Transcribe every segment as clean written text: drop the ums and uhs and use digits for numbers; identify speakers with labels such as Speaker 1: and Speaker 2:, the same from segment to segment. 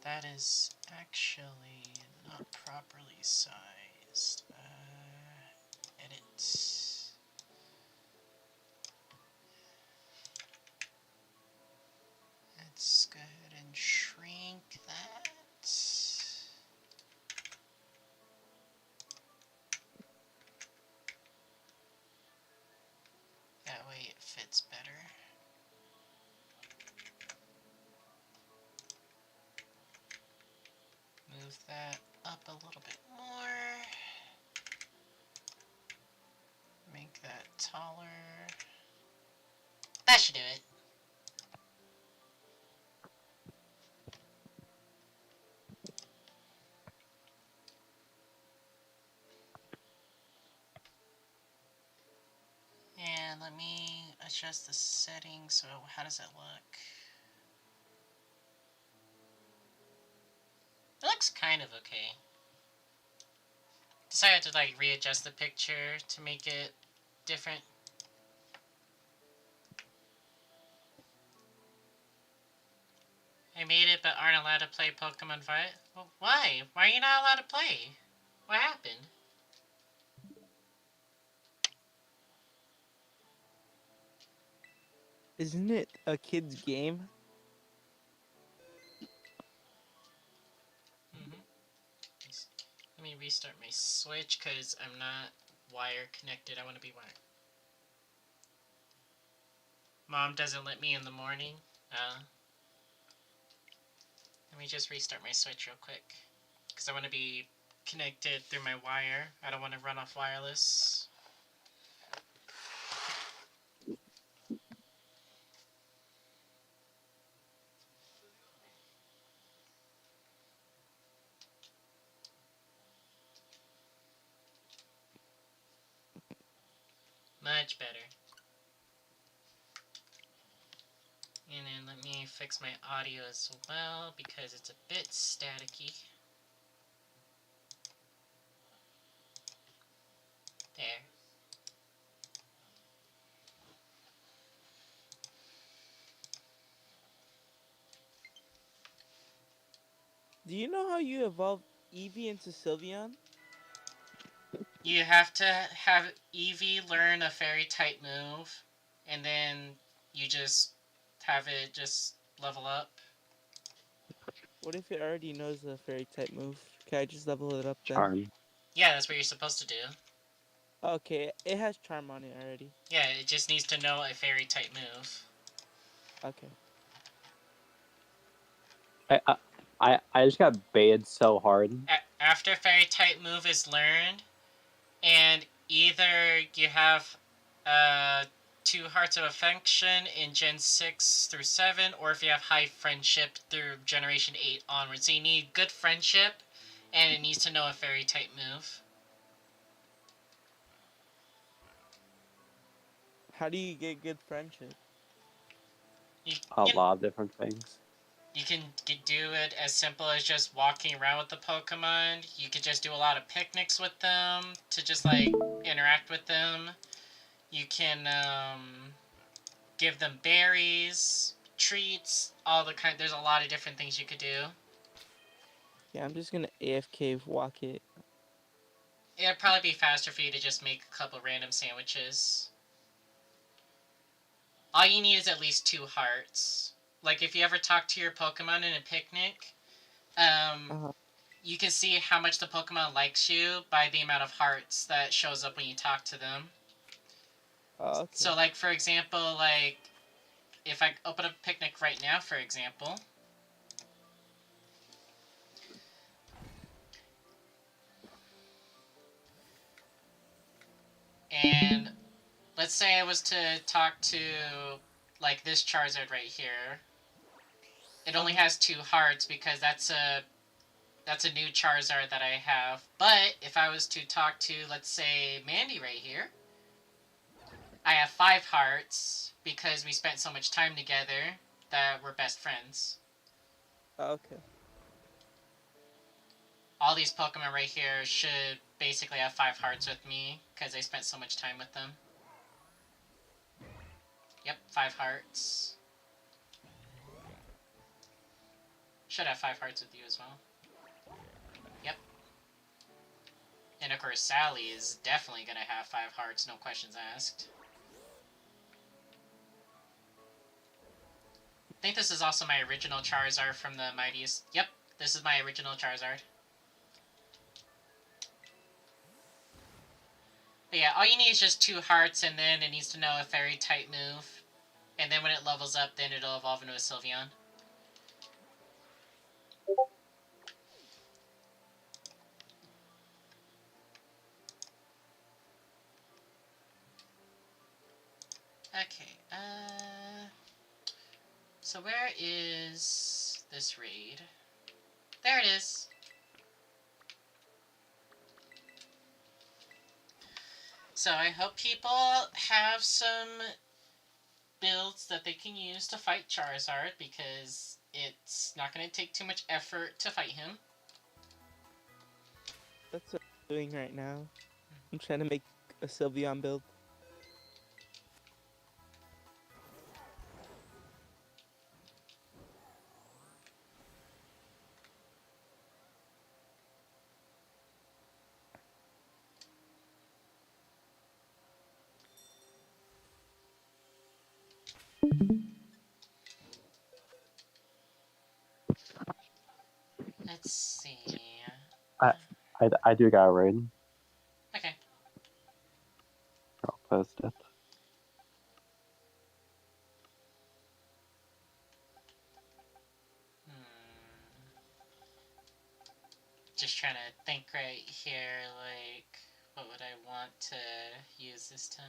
Speaker 1: That is actually not properly sized. Edit. Let's go ahead and shrink that. That way it fits better. Move that up a little bit more. Make that taller. That should do it. And let me adjust the settings. So how does that look? It looks kind of okay. Decided to like readjust the picture to make it different. I made it but aren't allowed to play Pokemon Violet. Well, why? Why are you not allowed to play? What happened?
Speaker 2: Isn't it a kid's game?
Speaker 1: Let me restart my Switch because I'm not wire connected. I want to be wired. Mom doesn't let me in the morning. Let me just restart my Switch real quick because I want to be connected through my wire. I don't want to run off wireless. Much better. And then let me fix my audio as well because it's a bit staticky. There.
Speaker 2: Do you know how you evolved Eevee into Sylveon?
Speaker 1: You have to have Eevee learn a fairy type move, and then you just have it just level up.
Speaker 2: What if it already knows a fairy type move? Can I just level it up then?
Speaker 3: Charm.
Speaker 1: Yeah, that's what you're supposed to do.
Speaker 2: Okay, it has charm on it already.
Speaker 1: Yeah, it just needs to know a fairy type move.
Speaker 2: Okay.
Speaker 3: I just got baited so hard.
Speaker 1: After fairy type move is learned, and either you have 2 Hearts of Affection in Gen 6 through 7, or if you have high friendship through Generation 8 onwards. So you need good friendship, and it needs to know a fairy type move.
Speaker 2: How do you get good friendship?
Speaker 3: A lot of different things.
Speaker 1: You can do it as simple as just walking around with the Pokemon. You could just do a lot of picnics with them to just like interact with them. You can give them berries, treats, all the kind. There's a lot of different things you could do.
Speaker 2: Yeah, I'm just gonna AFK walk it.
Speaker 1: It'd probably be faster for you to just make a couple random sandwiches. All you need is at least 2 hearts. Like if you ever talk to your Pokemon in a picnic, you can see how much the Pokemon likes you by the amount of hearts that shows up when you talk to them.
Speaker 2: Okay.
Speaker 1: So like for example, like if I open a picnic right now, for example, and let's say I was to talk to like this Charizard right here. It only has 2 hearts because that's a new Charizard that I have. But if I was to talk to, let's say, Mandy right here, I have 5 hearts because we spent so much time together that we're best friends.
Speaker 2: Okay.
Speaker 1: All these Pokemon right here should basically have 5 hearts with me because I spent so much time with them. Yep, 5 hearts. Should have 5 hearts with you as well. Yep. And of course, Sally is definitely gonna have 5 hearts, no questions asked. I think this is also my original Charizard from the Mightiest. Yep, this is my original Charizard. But yeah, all you need is just 2 hearts, and then it needs to know a fairy type move. And then when it levels up, then it'll evolve into a Sylveon. Okay, so where is this raid? There it is. So I hope people have some builds that they can use to fight Charizard, because it's not going to take too much effort to fight him.
Speaker 2: That's what I'm doing right now. I'm trying to make a Sylveon build.
Speaker 1: Let's see.
Speaker 3: I do got a raid.
Speaker 1: Okay.
Speaker 3: I'll post it.
Speaker 1: Just trying to think right here, like, what would I want to use this time?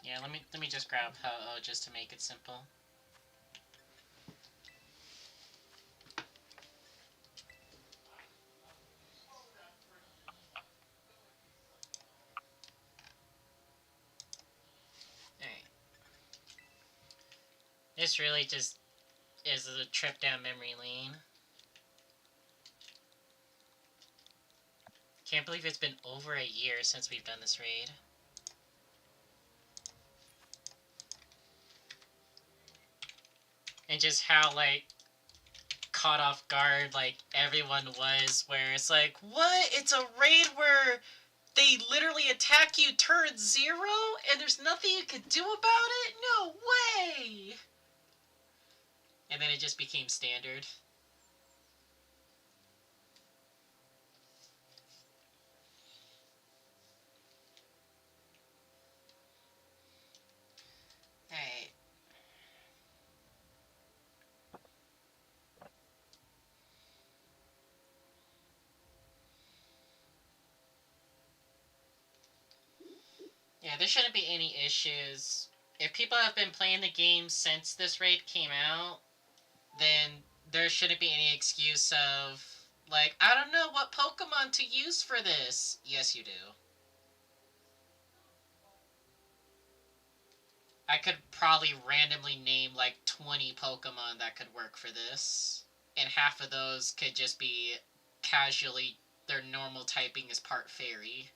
Speaker 1: Yeah, let me just grab Ho-Oh just to make it simple. Alright. This really just is a trip down memory lane. Can't believe it's been over a year since we've done this raid. And just how, like, caught off guard, like, everyone was, where it's like, what? It's a raid where they literally attack you turn 0 and there's nothing you can do about it? No way! And then it just became standard. Alright. Yeah, there shouldn't be any issues. If people have been playing the game since this raid came out, then there shouldn't be any excuse of, like, I don't know what Pokemon to use for this. Yes, you do. I could probably randomly name like 20 Pokemon that could work for this. And half of those could just be casually, their normal typing is part fairy.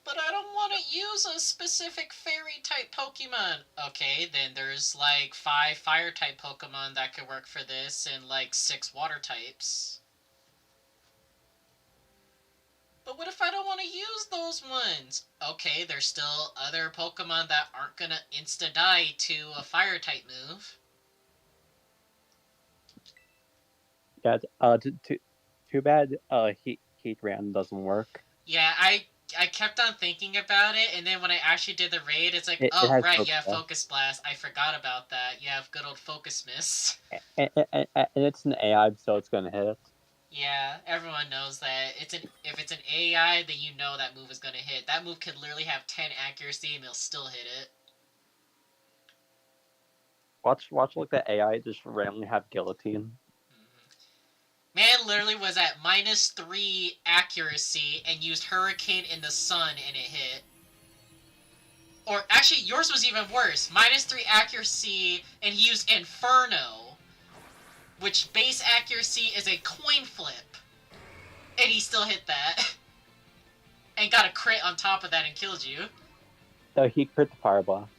Speaker 1: But I don't want to use a specific fairy type Pokemon. Okay, then there's like 5 fire type Pokemon that could work for this, and like 6 water types. But what if I don't want to use those ones? Okay, there's still other Pokemon that aren't gonna insta-die to a fire type move.
Speaker 3: Yeah, too bad heat random doesn't work.
Speaker 1: Yeah, I kept on thinking about it, and then when I actually did the raid, it's like,
Speaker 3: It
Speaker 1: oh,
Speaker 3: has
Speaker 1: right,
Speaker 3: Focus
Speaker 1: yeah,
Speaker 3: Blast.
Speaker 1: Focus Blast. I forgot about that. You have good old Focus Miss.
Speaker 3: And it's an AI, so it's gonna hit it.
Speaker 1: Yeah, everyone knows that. If it's an AI, then you know that move is gonna hit. That move could literally have 10 accuracy, and they'll still hit it.
Speaker 3: Watch like the AI just randomly have Guillotine.
Speaker 1: Mm-hmm. Man literally was at -3 accuracy and used Hurricane in the sun and it hit. Or actually, yours was even worse. -3 accuracy and he used Inferno, which base accuracy is a coin flip. And he still hit that. And got a crit on top of that and killed you.
Speaker 3: So he crit the Fire Blast.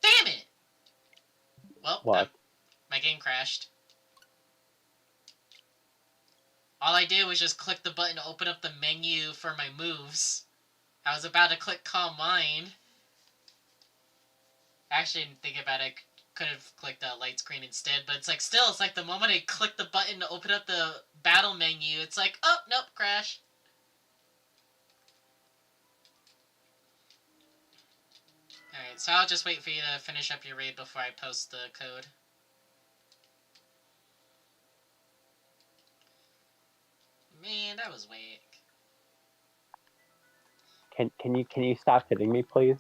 Speaker 1: Damn it! Well,
Speaker 3: What?
Speaker 1: my game crashed. All I did was just click the button to open up the menu for my moves. I was about to click Calm Mind. Actually, didn't think about it. Could have clicked the light screen instead, but it's like still, it's like the moment I click the button to open up the battle menu, it's like, oh, nope, crash. Alright, so I'll just wait for you to finish up your raid before I post the code. Man, that was whack.
Speaker 3: Can you stop hitting me, please?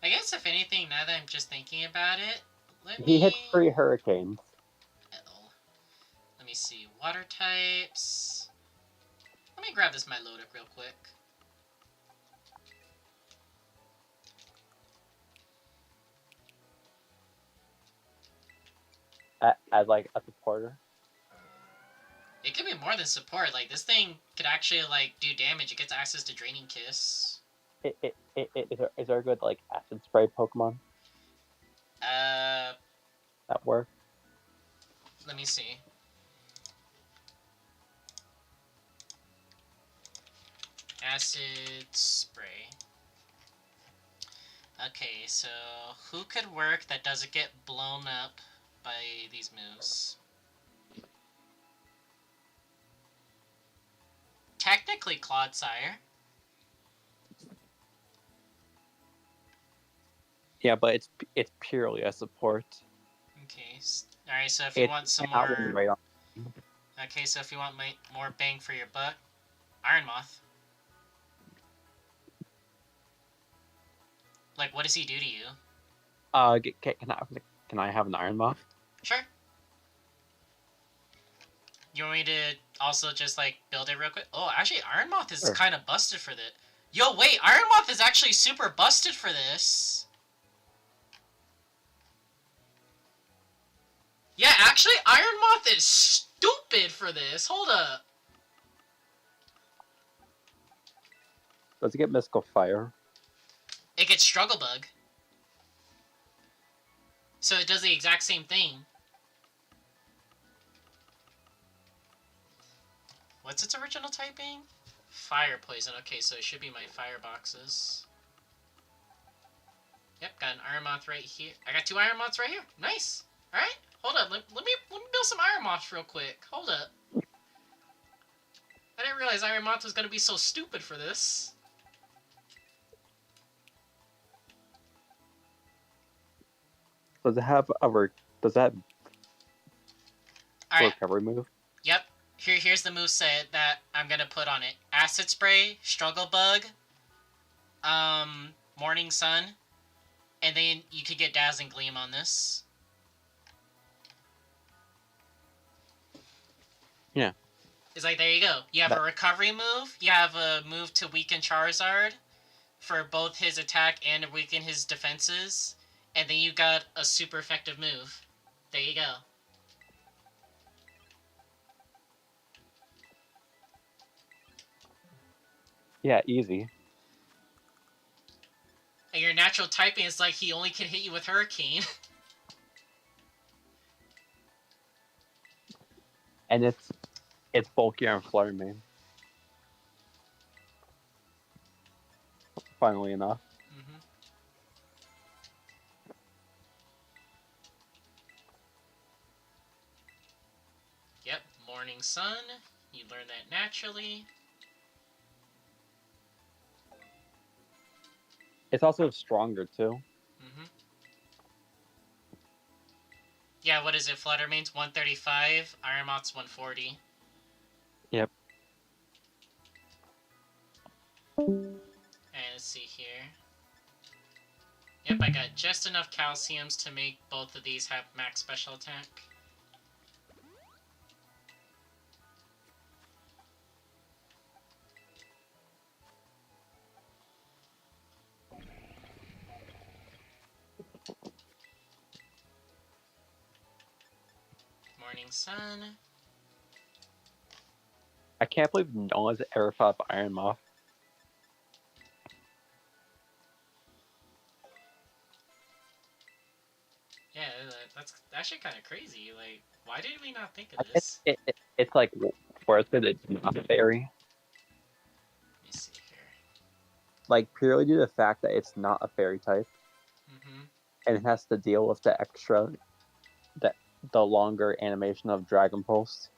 Speaker 1: I guess if anything, now that I'm just thinking about it,
Speaker 3: He hit 3 hurricanes.
Speaker 1: Let me see. Water types. Let me grab this Milotic real quick.
Speaker 3: As like a supporter.
Speaker 1: It could be more than support. Like, this thing could actually, like, do damage. It gets access to Draining Kiss.
Speaker 3: Is there a good, like, Acid Spray Pokemon? That work?
Speaker 1: Let me see. Acid Spray. Okay, so who could work that doesn't get blown up by these moves? Technically Clodsire.
Speaker 3: Yeah, but it's purely a support.
Speaker 1: Okay, alright, so if you want some more...
Speaker 3: Right on.
Speaker 1: Okay, so if you want more bang for your buck, Iron Moth. Like, what does he do to you?
Speaker 3: Can I have an Iron Moth?
Speaker 1: Sure. You want me to also just, like, build it real quick? Oh, actually, Iron Moth is kind of busted for this. Yo, wait, Iron Moth is actually super busted for this. Yeah, actually, Iron Moth is stupid for this. Hold up.
Speaker 3: Does it get Mystical Fire?
Speaker 1: It gets Struggle Bug. So it does the exact same thing. What's its original typing? Fire Poison. Okay, so it should be my fire boxes. Yep, got an Iron Moth right here. I got 2 Iron Moths right here. Nice. Alright, hold up. Let me build some Iron Moths real quick. Hold up. I didn't realize Iron Moth was going to be so stupid for this.
Speaker 3: Does it have recovery move?
Speaker 1: Yep. Here's the moveset that I'm gonna put on it. Acid Spray, Struggle Bug, Morning Sun, and then you could get Dazzling Gleam on this.
Speaker 3: Yeah.
Speaker 1: It's like, there you go. You have a recovery move, you have a move to weaken Charizard for both his attack and weaken his defenses, and then you got a super effective move. There you go.
Speaker 3: Yeah, easy.
Speaker 1: And your natural typing is like he only can hit you with Hurricane.
Speaker 3: And it's bulkier and Flurry Mane. Funnily enough.
Speaker 1: Mm-hmm. Yep, Morning Sun. You learn that naturally.
Speaker 3: It's also stronger too.
Speaker 1: Mm-hmm. yeah, what is it? Flutter Mane's 135, Iron Moth's 140.
Speaker 3: Yep.
Speaker 1: And let's see here. Yep, I got just enough calciums to make both of these have max special attack. Morning Sun.
Speaker 3: I can't believe no one's ever fought Iron Moth.
Speaker 1: Yeah, that's actually kind of crazy. Like, why did we not think of this?
Speaker 3: It's like worth it. It's not fairy.
Speaker 1: Let me see here.
Speaker 3: Like purely due to the fact that it's not a fairy type, and it has to deal with the extra, the longer animation of Dragon Pulse.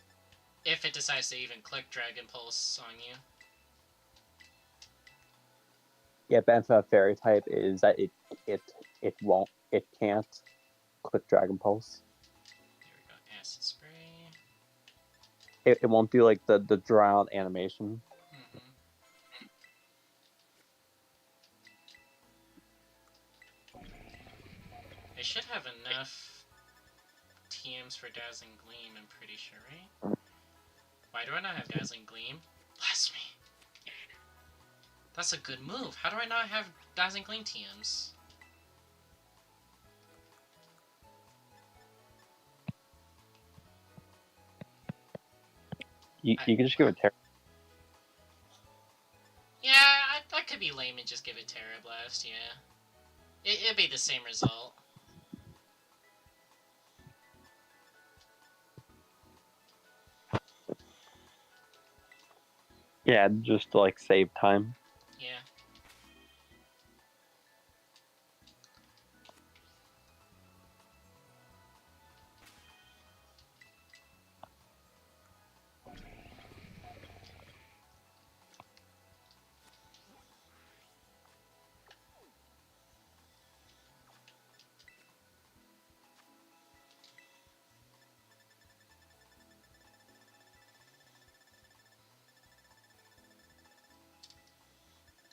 Speaker 1: If it decides to even click Dragon Pulse on you.
Speaker 3: Yeah, benefit of fairy type is that it can't click Dragon Pulse.
Speaker 1: Here we go, Acid Spray.
Speaker 3: It won't do like the drown animation.
Speaker 1: They should have enough TMs for Dazzling Gleam, I'm pretty sure, right? Why do I not have Dazzling Gleam? Bless me! That's a good move. How do I not have Dazzling Gleam TMs?
Speaker 3: You can just give it Tera.
Speaker 1: Yeah, I could be lame and just give it Tera Blast, yeah. It'd be the same result.
Speaker 3: Yeah, just to like save time.
Speaker 1: Yeah.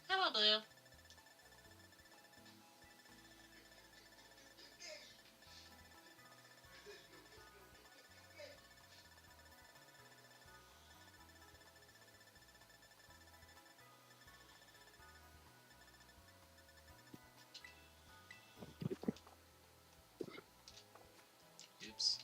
Speaker 1: Hello, Blue. Oops.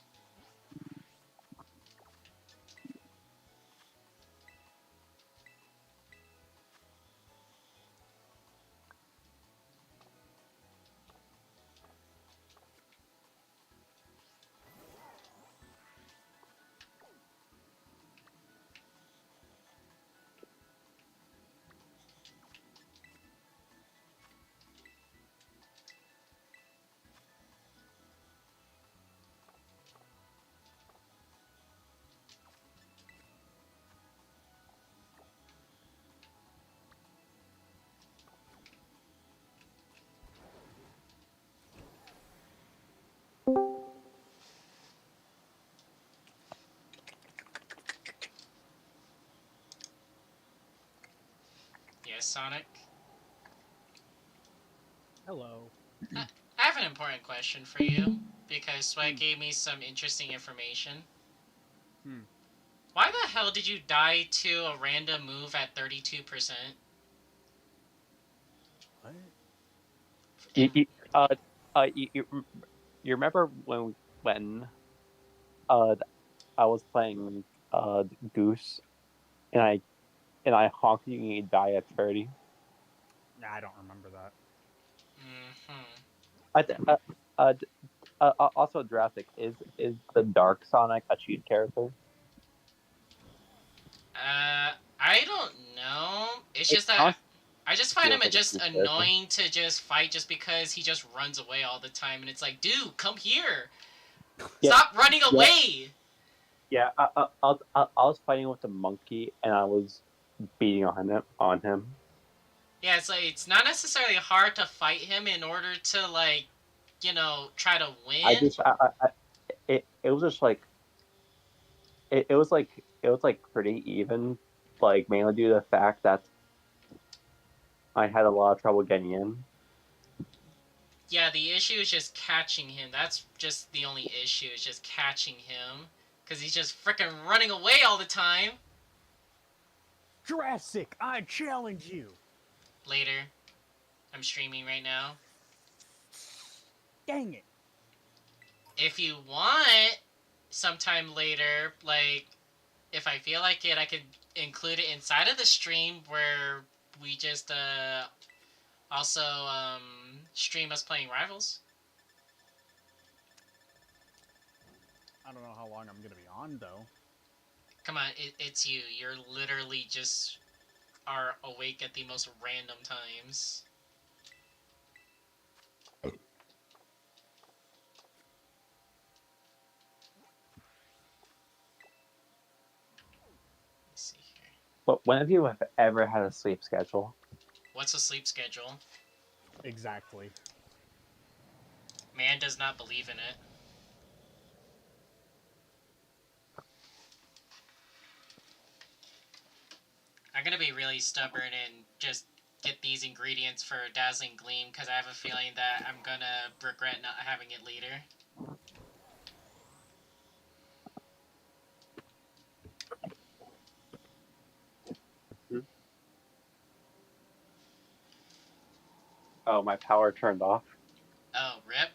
Speaker 1: Yes, Sonic?
Speaker 4: Hello.
Speaker 1: I have an important question for you, because Sweat gave me some interesting information. Why the hell did you die to a random move at 32%?
Speaker 4: What?
Speaker 3: You remember when I was playing Goose and I honked you and you die at 30.
Speaker 4: Nah, I don't remember that.
Speaker 3: Also, Jurassic, is the Dark Sonic a cheat character?
Speaker 1: I don't know. It's just that I just find him
Speaker 3: feels like a
Speaker 1: just
Speaker 3: cheat character.
Speaker 1: annoying to just fight just because he just runs away all the time, and it's like, dude, come here!
Speaker 3: Yeah.
Speaker 1: Stop running away!
Speaker 3: Yeah, I was fighting with the monkey and I was beating on him.
Speaker 1: Yeah, it's like, it's not necessarily hard to fight him in order to, like, you know, try to win.
Speaker 3: it was just like it was like pretty even, like mainly due to the fact that I had a lot of trouble getting in.
Speaker 1: Yeah, the issue is just catching him. That's just the only issue, is just catching him. Because he's just freaking running away all the time.
Speaker 4: Jurassic, I challenge you.
Speaker 1: Later. I'm streaming right now.
Speaker 4: Dang it.
Speaker 1: If you want, sometime later, like, if I feel like it, I could include it inside of the stream where we just, also, stream us playing Rivals.
Speaker 4: I don't know how long I'm gonna be on, though.
Speaker 1: Come on, it's you. You're literally just are awake at the most random times. Let's see here.
Speaker 3: But when have you ever had a sleep schedule?
Speaker 1: What's a sleep schedule?
Speaker 4: Exactly.
Speaker 1: Man does not believe in it. I'm gonna be really stubborn and just get these ingredients for Dazzling Gleam, because I have a feeling that I'm gonna regret not having it later.
Speaker 3: Oh, my power turned off.
Speaker 1: Oh, rip.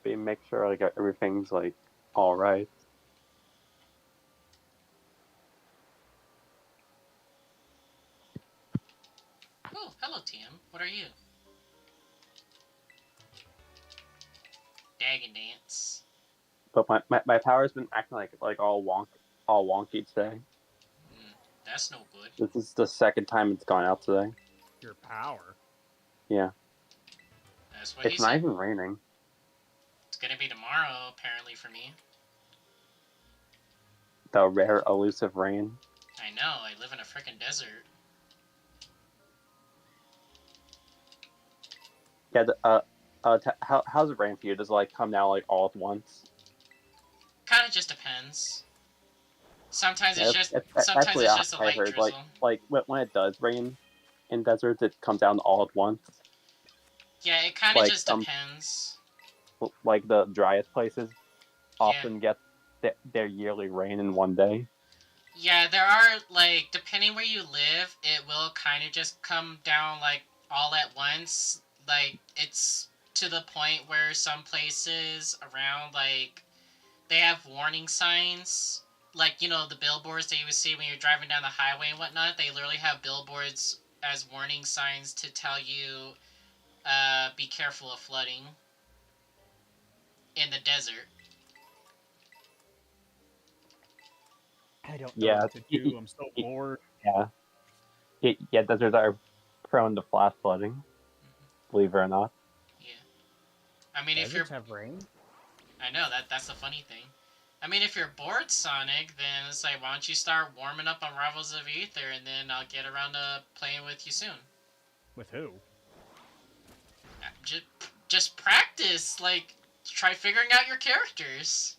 Speaker 3: We make sure like everything's like all right.
Speaker 1: Oh, hello, TM. What are you? Dagon Dance.
Speaker 3: But my power's been acting like all wonky today.
Speaker 1: That's no good.
Speaker 3: This is the second time it's gone out today.
Speaker 4: Your power?
Speaker 3: Yeah.
Speaker 1: That's what he
Speaker 3: It's not
Speaker 1: said.
Speaker 3: even raining.
Speaker 1: It's gonna be tomorrow, apparently, for me.
Speaker 3: The rare elusive rain.
Speaker 1: I know, I live in a frickin' desert.
Speaker 3: Yeah. How's it rain for you? Does it like come down like all at once?
Speaker 1: Kinda just depends. Sometimes
Speaker 3: Yeah,
Speaker 1: it's just
Speaker 3: that's
Speaker 1: sometimes
Speaker 3: actually
Speaker 1: it's just a
Speaker 3: I
Speaker 1: light
Speaker 3: heard
Speaker 1: drizzle.
Speaker 3: like when it does rain in deserts, it comes down all at once.
Speaker 1: Yeah, it kinda
Speaker 3: like,
Speaker 1: just depends.
Speaker 3: Like the driest places often get their yearly rain in one day.
Speaker 1: Yeah, there are, like, depending where you live, it will kind of just come down, like, all at once. Like, it's to the point where some places around, like, they have warning signs. Like, you know, the billboards that you would see when you're driving down the highway and whatnot, they literally have billboards as warning signs to tell you, be careful of flooding in the desert.
Speaker 4: I don't know what to do. I'm so bored.
Speaker 3: Yeah, deserts are prone to flash flooding. Believe it or not.
Speaker 1: Yeah. I mean, if
Speaker 4: Deserts
Speaker 1: you're...
Speaker 4: have rain?
Speaker 1: I know, that's the funny thing. I mean, if you're bored, Sonic, then it's like, why don't you start warming up on Rivals of Aether, and then I'll get around to playing with you soon.
Speaker 4: With who?
Speaker 1: Just practice, like, try figuring out your characters.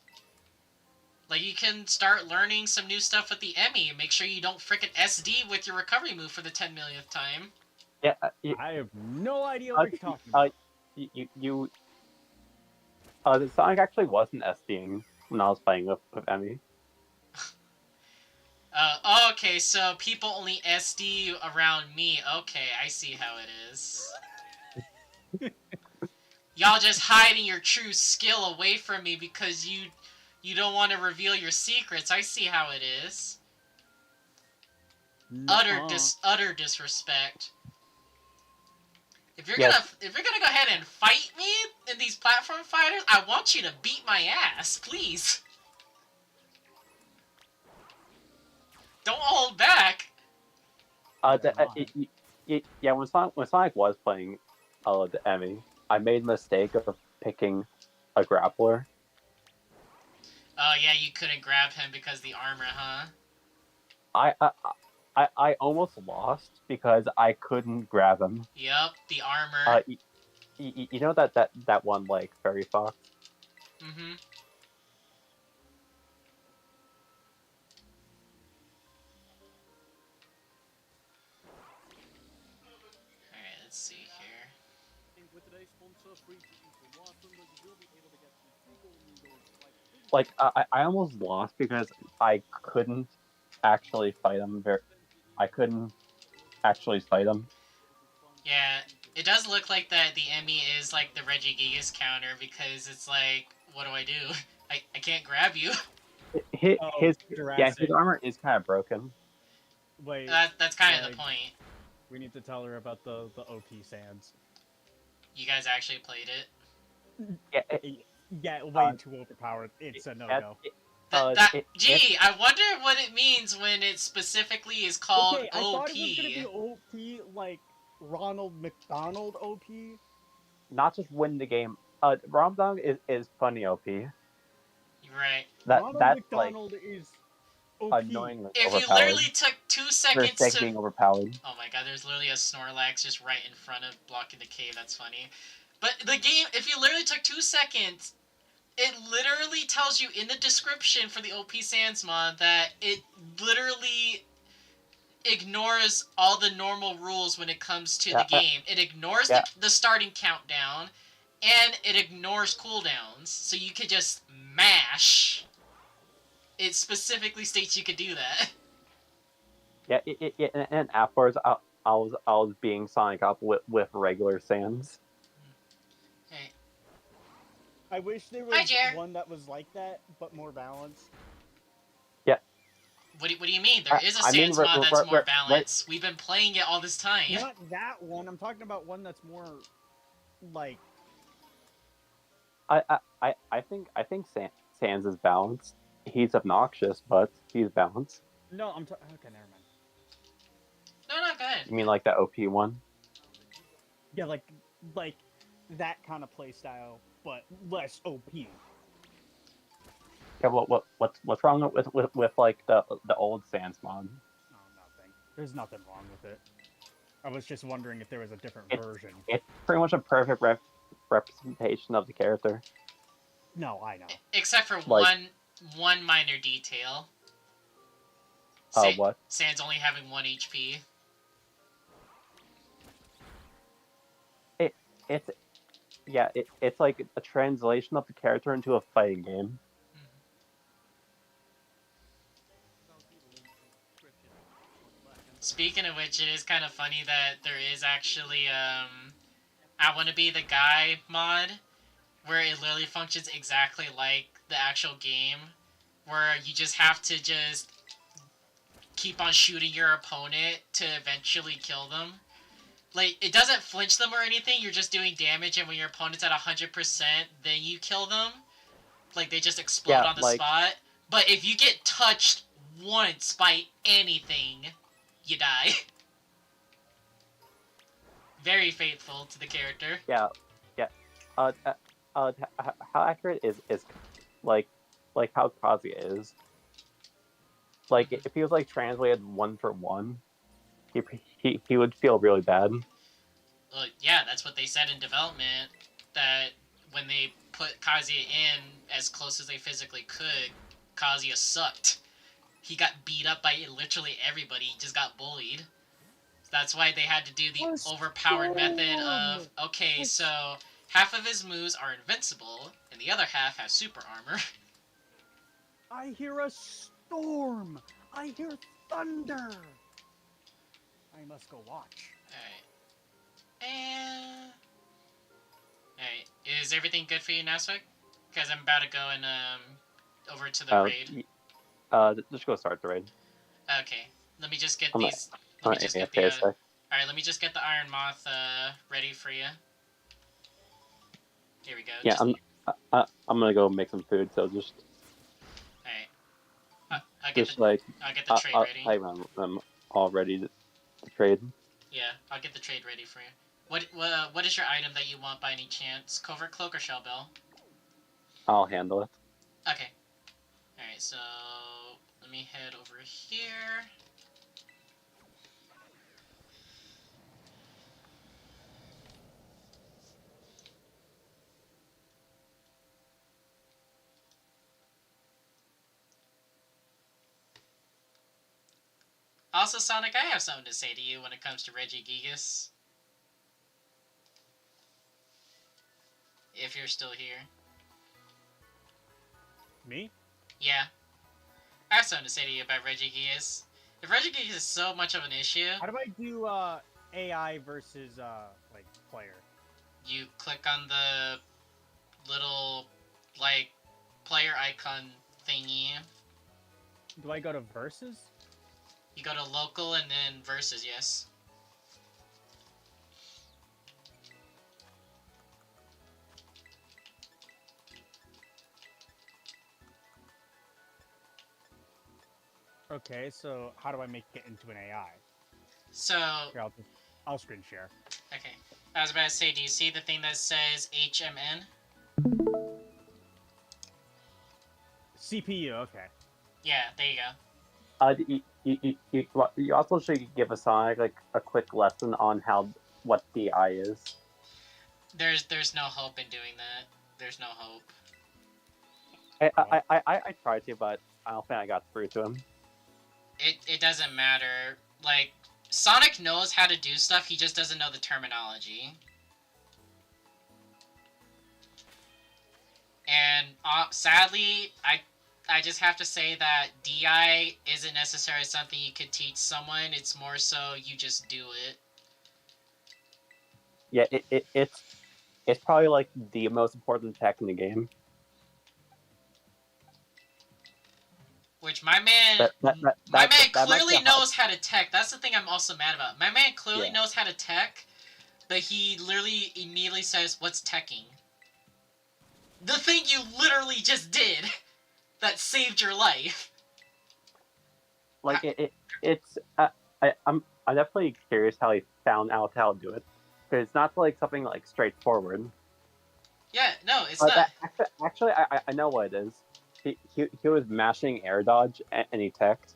Speaker 1: Like, you can start learning some new stuff with the Emmy, and make sure you don't frickin' SD with your recovery move for the 10 millionth time.
Speaker 3: Yeah,
Speaker 4: I have no idea what you're talking about.
Speaker 3: The Sonic actually wasn't SDing when I was playing with Emmy.
Speaker 1: Okay, so people only SD around me. Okay, I see how it is. Y'all just hiding your true skill away from me because you don't want to reveal your secrets. I see how it is. Utter disrespect. If you're gonna go ahead and fight me in these platform fighters, I want you to beat my ass, please. Don't hold back.
Speaker 3: Yeah, when Sonic was playing the Emmy, I made the mistake of picking a grappler.
Speaker 1: Oh yeah, you couldn't grab him because of the armor, huh?
Speaker 3: I almost lost because I couldn't grab him.
Speaker 1: Yep, the armor.
Speaker 3: You know that one like fairy fox?
Speaker 1: Mm-hmm. Alright, let's see here.
Speaker 3: Like I almost lost because I couldn't actually fight him. I couldn't actually fight him.
Speaker 1: Yeah, it does look like that the Emmy is like the Regigigas counter because it's like, what do I do? I can't grab you.
Speaker 3: His armor is kind of broken.
Speaker 4: Wait,
Speaker 1: That's kind of the point.
Speaker 4: we need to tell her about the OP sands.
Speaker 1: You guys actually played it?
Speaker 4: Yeah, way too overpowered. It's a no-go.
Speaker 1: Gee, I wonder what it means when it specifically is called OP.
Speaker 4: I thought it was gonna be OP like Ronald McDonald OP.
Speaker 3: Not just win the game. Ramadan is funny OP.
Speaker 1: Right.
Speaker 4: Ronald McDonald like, is OP.
Speaker 3: Annoyingly
Speaker 1: if
Speaker 3: overpowered.
Speaker 1: you literally took 2 seconds to
Speaker 3: being overpowered.
Speaker 1: Oh my god, there's literally a Snorlax just right in front of blocking the cave. That's funny. But the game, if you literally took 2 seconds, it literally tells you in the description for the OP Sans mod that it literally ignores all the normal rules when it comes to the game. It ignores the starting countdown, and it ignores cooldowns, so you could just mash. It specifically states you could do that.
Speaker 3: Yeah, and afterwards, I was being Sonic up with regular Sans.
Speaker 1: Hey.
Speaker 4: I wish there was one that was like that, but more balanced.
Speaker 3: Yeah.
Speaker 1: What do you mean? There is a Sans mod that's more balanced. We've been playing it all this time.
Speaker 4: Not that one. I'm talking about one that's more, like.
Speaker 3: I think Sans is balanced. He's obnoxious, but he's balanced.
Speaker 4: No, I'm okay. Never mind.
Speaker 1: No, go ahead.
Speaker 3: You mean like the OP one?
Speaker 4: Yeah, like that kind of playstyle, but less OP.
Speaker 3: Yeah, what's wrong with like the old Sans mod?
Speaker 4: No, nothing. There's nothing wrong with it. I was just wondering if there was a different version.
Speaker 3: It's pretty much a perfect representation of the character.
Speaker 4: No, I know.
Speaker 1: Except for one minor detail.
Speaker 3: What?
Speaker 1: Sans only having 1 HP.
Speaker 3: It's like a translation of the character into a fighting game.
Speaker 1: Speaking of which, it is kind of funny that there is actually I Want to Be the Guy mod, where it literally functions exactly like the actual game, where you just have to just keep on shooting your opponent to eventually kill them. Like, it doesn't flinch them or anything, you're just doing damage, and when your opponent's at 100%, then you kill them. Like, they just explode on the spot. But if you get touched once by anything, you die. Very faithful to the character.
Speaker 3: Yeah. How accurate is like how Kazuya is? Like, if he was like translated 1 for 1, he would feel really bad.
Speaker 1: Well, yeah, that's what they said in development, that when they put Kazuya in as close as they physically could, Kazuya sucked. He got beat up by literally everybody, he just got bullied. That's why they had to do the overpowered method of, okay, so half of his moves are invincible, and the other half have super armor.
Speaker 4: I hear a storm! I hear thunder! I must go watch.
Speaker 1: Alright, is everything good for you, Nasvik? Because I'm about to go and, over to the raid.
Speaker 3: Just go start the raid.
Speaker 1: Okay, let me just get these... Alright, let me just get the Iron Moth, ready for you. Here we go.
Speaker 3: Yeah, I'm gonna go make some food, so just...
Speaker 1: Alright. I'll get the trade ready.
Speaker 3: I'm all ready to trade.
Speaker 1: Yeah, I'll get the trade ready for you. What is your item that you want by any chance? Covert Cloak or Shell Bell?
Speaker 3: I'll handle it.
Speaker 1: Okay. Alright, so let me head over here. Also, Sonic, I have something to say to you when it comes to Regigigas. If you're still here.
Speaker 4: Me?
Speaker 1: Yeah. I have something to say to you about Regigigas. If Regigigas is so much of an issue...
Speaker 4: How do I do AI versus like player?
Speaker 1: You click on the little, like, player icon thingy.
Speaker 4: Do I go to versus?
Speaker 1: You go to local and then versus, yes.
Speaker 4: Okay, so how do I make it into an AI?
Speaker 1: So...
Speaker 4: Here, I'll screen share.
Speaker 1: Okay. I was about to say, do you see the thing that says HMN?
Speaker 4: CPU, okay.
Speaker 1: Yeah, there you go.
Speaker 3: You also should give a Sonic like a quick lesson on what DI is.
Speaker 1: There's no hope in doing that. There's no hope.
Speaker 3: I tried to, but I don't think I got through to him.
Speaker 1: It doesn't matter. Like, Sonic knows how to do stuff, he just doesn't know the terminology. And sadly, I just have to say that DI isn't necessarily something you could teach someone. It's more so you just do it.
Speaker 3: Yeah, it's probably like the most important tech in the game.
Speaker 1: Which my man, clearly knows how to tech. That's the thing I'm also mad about. My man clearly knows how to tech, but he literally immediately says, "What's teching?" The thing you literally just did, that saved your life.
Speaker 3: Like I'm definitely curious how he found out how to do it, because it's not like something like straightforward.
Speaker 1: Yeah, no, it's not.
Speaker 3: Actually, I know what it is. He was mashing air dodge and he teched.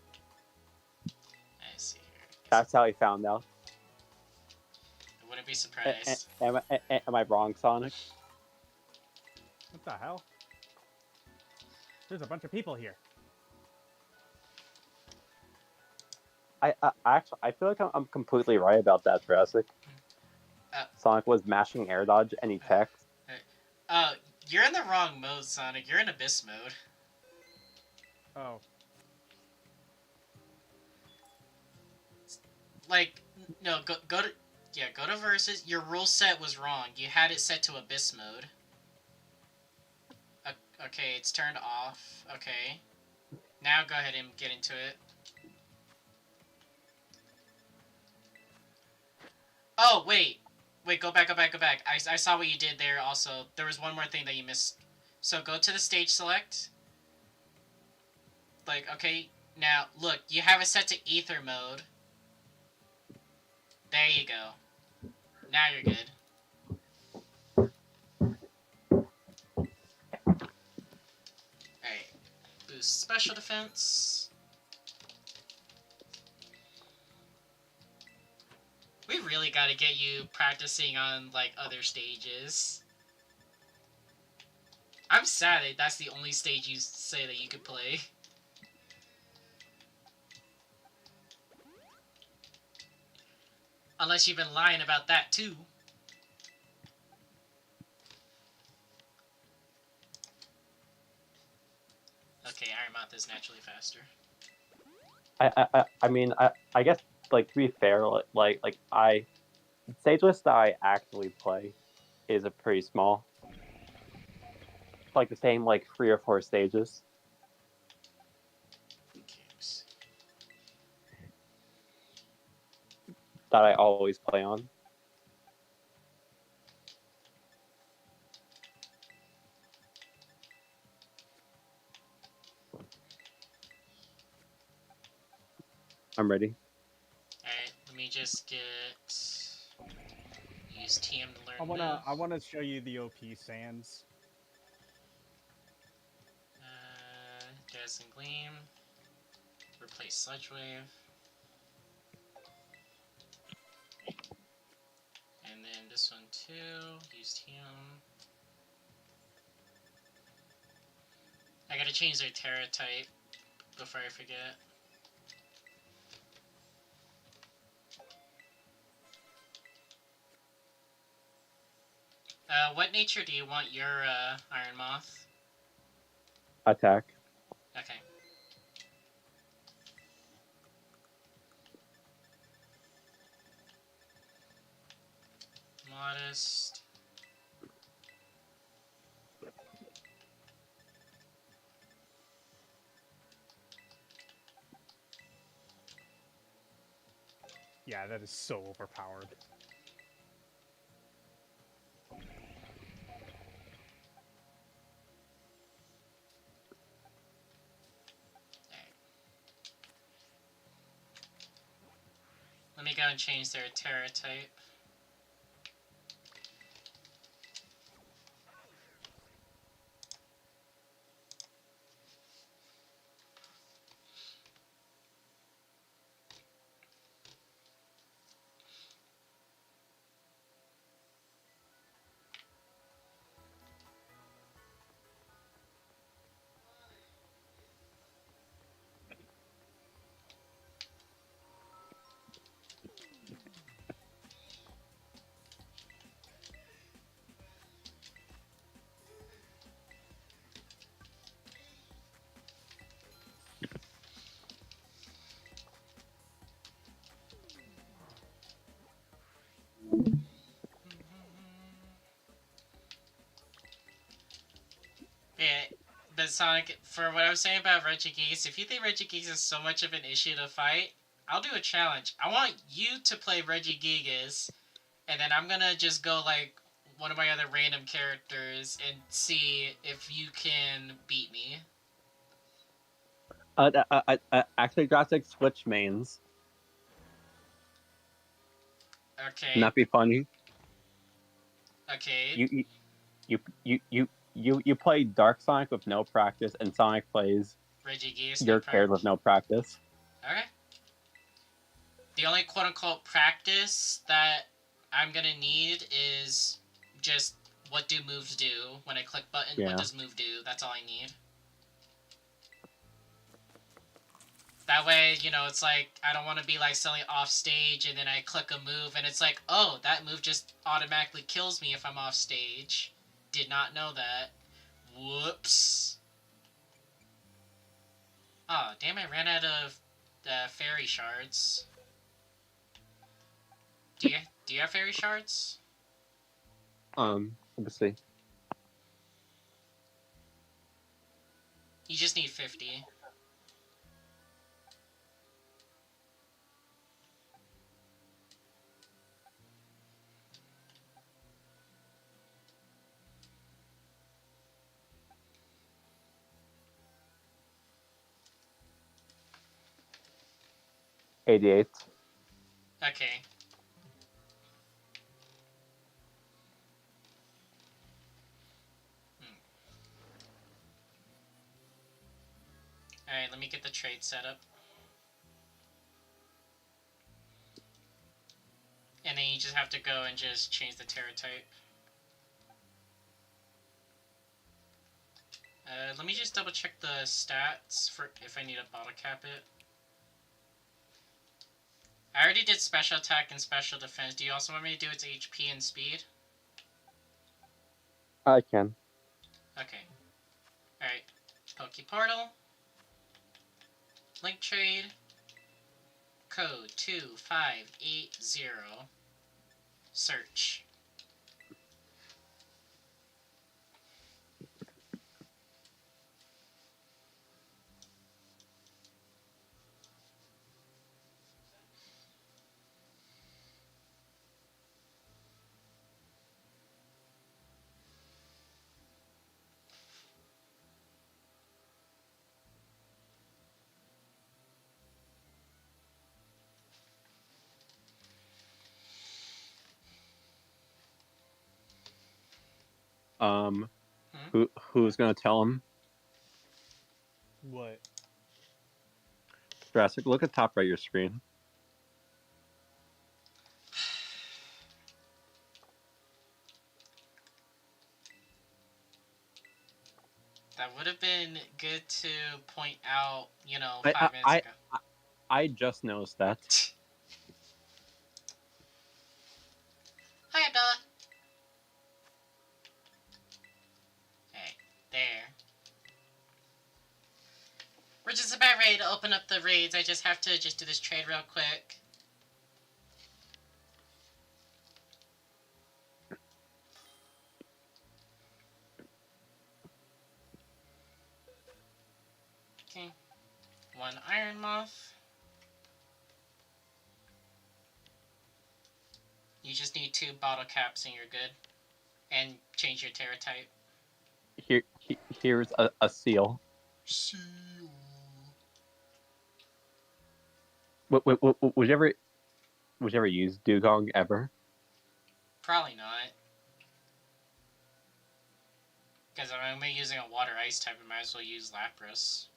Speaker 1: I see here.
Speaker 3: That's how he found out.
Speaker 1: I wouldn't be surprised.
Speaker 3: Am I wrong, Sonic?
Speaker 4: What the hell? There's a bunch of people here.
Speaker 3: I feel like I'm completely right about that, Jurassic. Sonic was mashing air dodge and he teched.
Speaker 1: You're in the wrong mode, Sonic. You're in Abyss mode.
Speaker 4: Oh.
Speaker 1: Like, no, go to versus. Your rule set was wrong. You had it set to Abyss mode. Okay, it's turned off. Okay. Now go ahead and get into it. Oh, wait. Wait, go back. I saw what you did there also. There was one more thing that you missed. So go to the stage select. Like, okay, now, look, you have it set to ether mode. There you go. Now you're good. Alright. Boost special defense. We really gotta get you practicing on, like, other stages. I'm sad that that's the only stage you say that you could play. Unless you've been lying about that, too. Okay, Iron Moth is naturally faster.
Speaker 3: I mean, I guess, like, to be fair, stage list that I actually play is a pretty small. Like the same, like, 3 or 4 stages. That I always play on. I'm ready.
Speaker 1: Alright, let me just use TM to learn.
Speaker 4: I wanna show you the OP sands.
Speaker 1: Dazzling Gleam. Replace Sludge Wave. And then this one too. Used him. I gotta change their Tera type before I forget. What nature do you want your Iron Moth?
Speaker 3: Attack.
Speaker 1: Okay. Modest.
Speaker 4: Yeah, that is so overpowered.
Speaker 1: Let me go and change their Tera type. Yeah, but Sonic, for what I was saying about Regigigas, if you think Regigigas is so much of an issue to fight, I'll do a challenge. I want you to play Regigigas, and then I'm gonna just go like one of my other random characters and see if you can beat me.
Speaker 3: Actually, drastic switch mains.
Speaker 1: Okay.
Speaker 3: Wouldn't that be funny?
Speaker 1: Okay.
Speaker 3: You play Dark Sonic with no practice, and Sonic plays
Speaker 1: Regigigas.
Speaker 3: your character with no practice.
Speaker 1: Okay. The only quote-unquote practice that I'm gonna need is just what do moves do when I click button.
Speaker 3: Yeah.
Speaker 1: What does move do? That's all I need. That way, you know, it's like, I don't want to be like suddenly off stage and then I click a move and it's like, oh, that move just automatically kills me if I'm off stage. Did not know that. Whoops. Oh, damn, I ran out of the fairy shards. Do you have fairy shards?
Speaker 3: Let's see.
Speaker 1: You just need 50.
Speaker 3: $88.
Speaker 1: Okay. Alright, let me get the trade set up. And then you just have to go and just change the Tera type. Let me just double check the stats for if I need to bottle cap it. I already did special attack and special defense. Do you also want me to do its HP and speed?
Speaker 3: I can.
Speaker 1: Okay. Alright. Poke Portal. Link trade. Code 2580. Search.
Speaker 3: Who's gonna tell him?
Speaker 4: What?
Speaker 3: Jurassic, look at top right of your screen.
Speaker 1: That would have been good to point out, 5
Speaker 3: I,
Speaker 1: minutes
Speaker 3: I,
Speaker 1: ago.
Speaker 3: I just noticed that.
Speaker 1: Hi, Abdullah. Hey, there. We're just about ready to open up the raids. I just have to do this trade real quick. Okay. 1 Iron Moth. You just need 2 bottle caps and you're good. And change your Tera type.
Speaker 3: Here's a seal.
Speaker 1: Seal.
Speaker 3: Would you ever use Dugong ever?
Speaker 1: Probably not. Because I'm using a water ice type, I might as well use Lapras.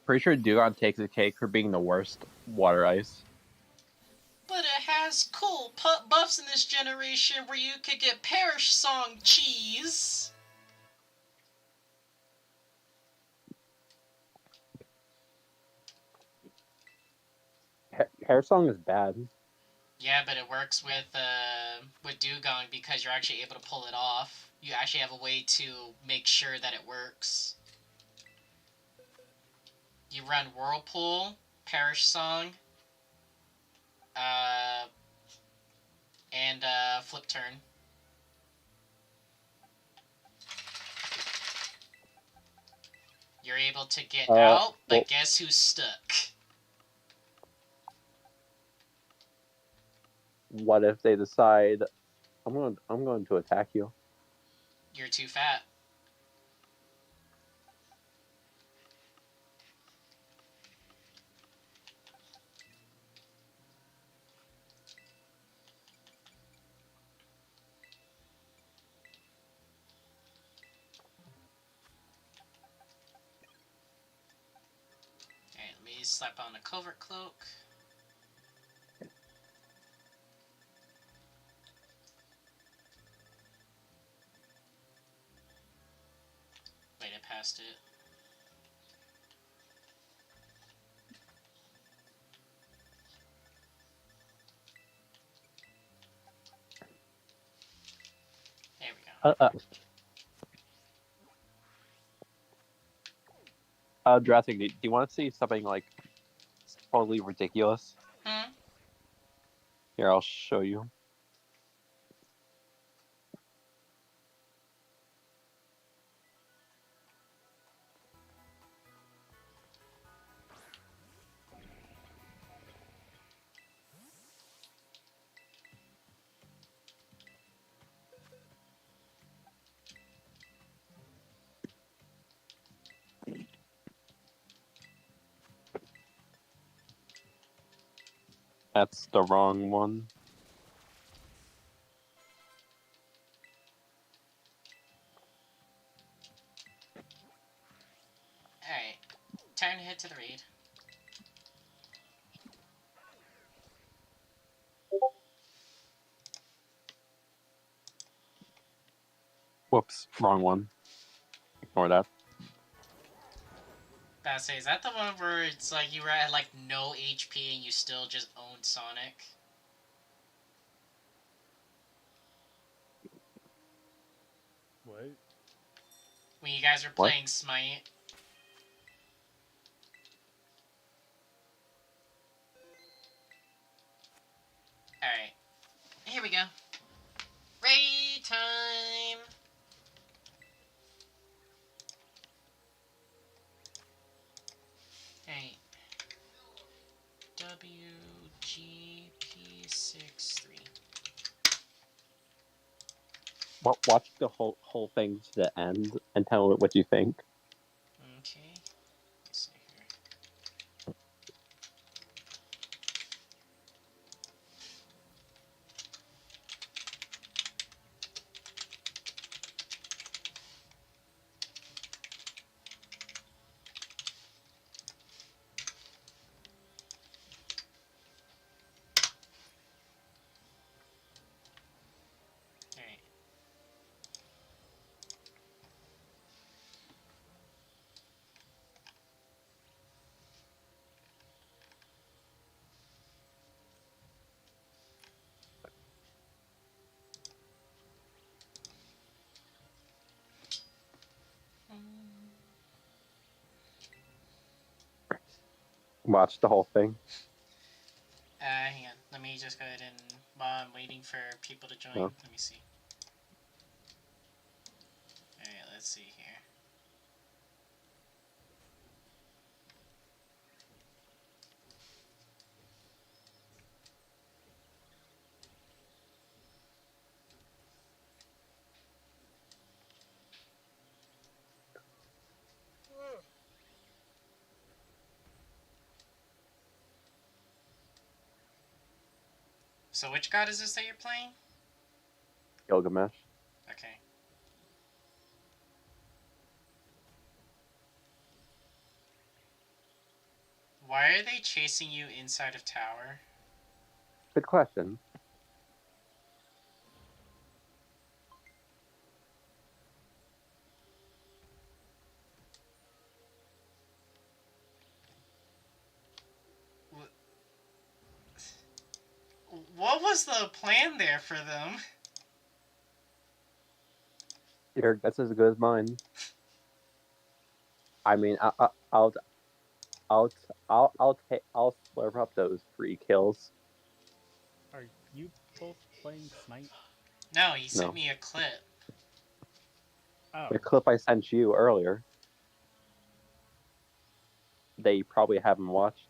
Speaker 3: Pretty sure Dugong takes a cake for being the worst water ice.
Speaker 1: But it has cool buffs in this generation where you could get Perish Song cheese.
Speaker 3: Hair Song is bad.
Speaker 1: Yeah, but it works with Dugong because you're actually able to pull it off. You actually have a way to make sure that it works. You run Whirlpool, Perish Song, and Flip Turn. You're able to get out, but guess who's stuck?
Speaker 3: What if they decide I'm going to attack you?
Speaker 1: You're too fat. Alright, let me slap on a Covert Cloak. Wait, I passed it. There we go.
Speaker 3: Jurassic, do you want to see something like totally ridiculous? Here, I'll show you. That's the wrong one.
Speaker 1: Alright, time to head to the raid.
Speaker 3: Whoops, wrong one. Ignore that.
Speaker 1: About to say, is that the one where it's like you were at like no HP and you still just owned Sonic?
Speaker 4: What?
Speaker 1: When you guys were playing Smite? Alright, here we go. Raid time! Alright. WGP63.
Speaker 3: Watch the whole thing to the end and tell it what you think.
Speaker 1: Okay. Let's see here.
Speaker 3: Watch the whole thing.
Speaker 1: Hang on. Let me just go ahead and while I'm waiting for people to join.
Speaker 3: Oh.
Speaker 1: Let me see. Alright, let's see here. So which god is this that you're playing?
Speaker 3: Gilgamesh.
Speaker 1: Okay. Why are they chasing you inside of tower?
Speaker 3: Good question.
Speaker 1: What was the plan there for them?
Speaker 3: Your guess is as good as mine. I mean, I'll slurp up those free kills.
Speaker 4: Are you both playing Smite?
Speaker 1: No, he sent
Speaker 3: No.
Speaker 1: me a clip.
Speaker 4: Oh.
Speaker 3: The clip I sent you earlier, that you probably haven't watched.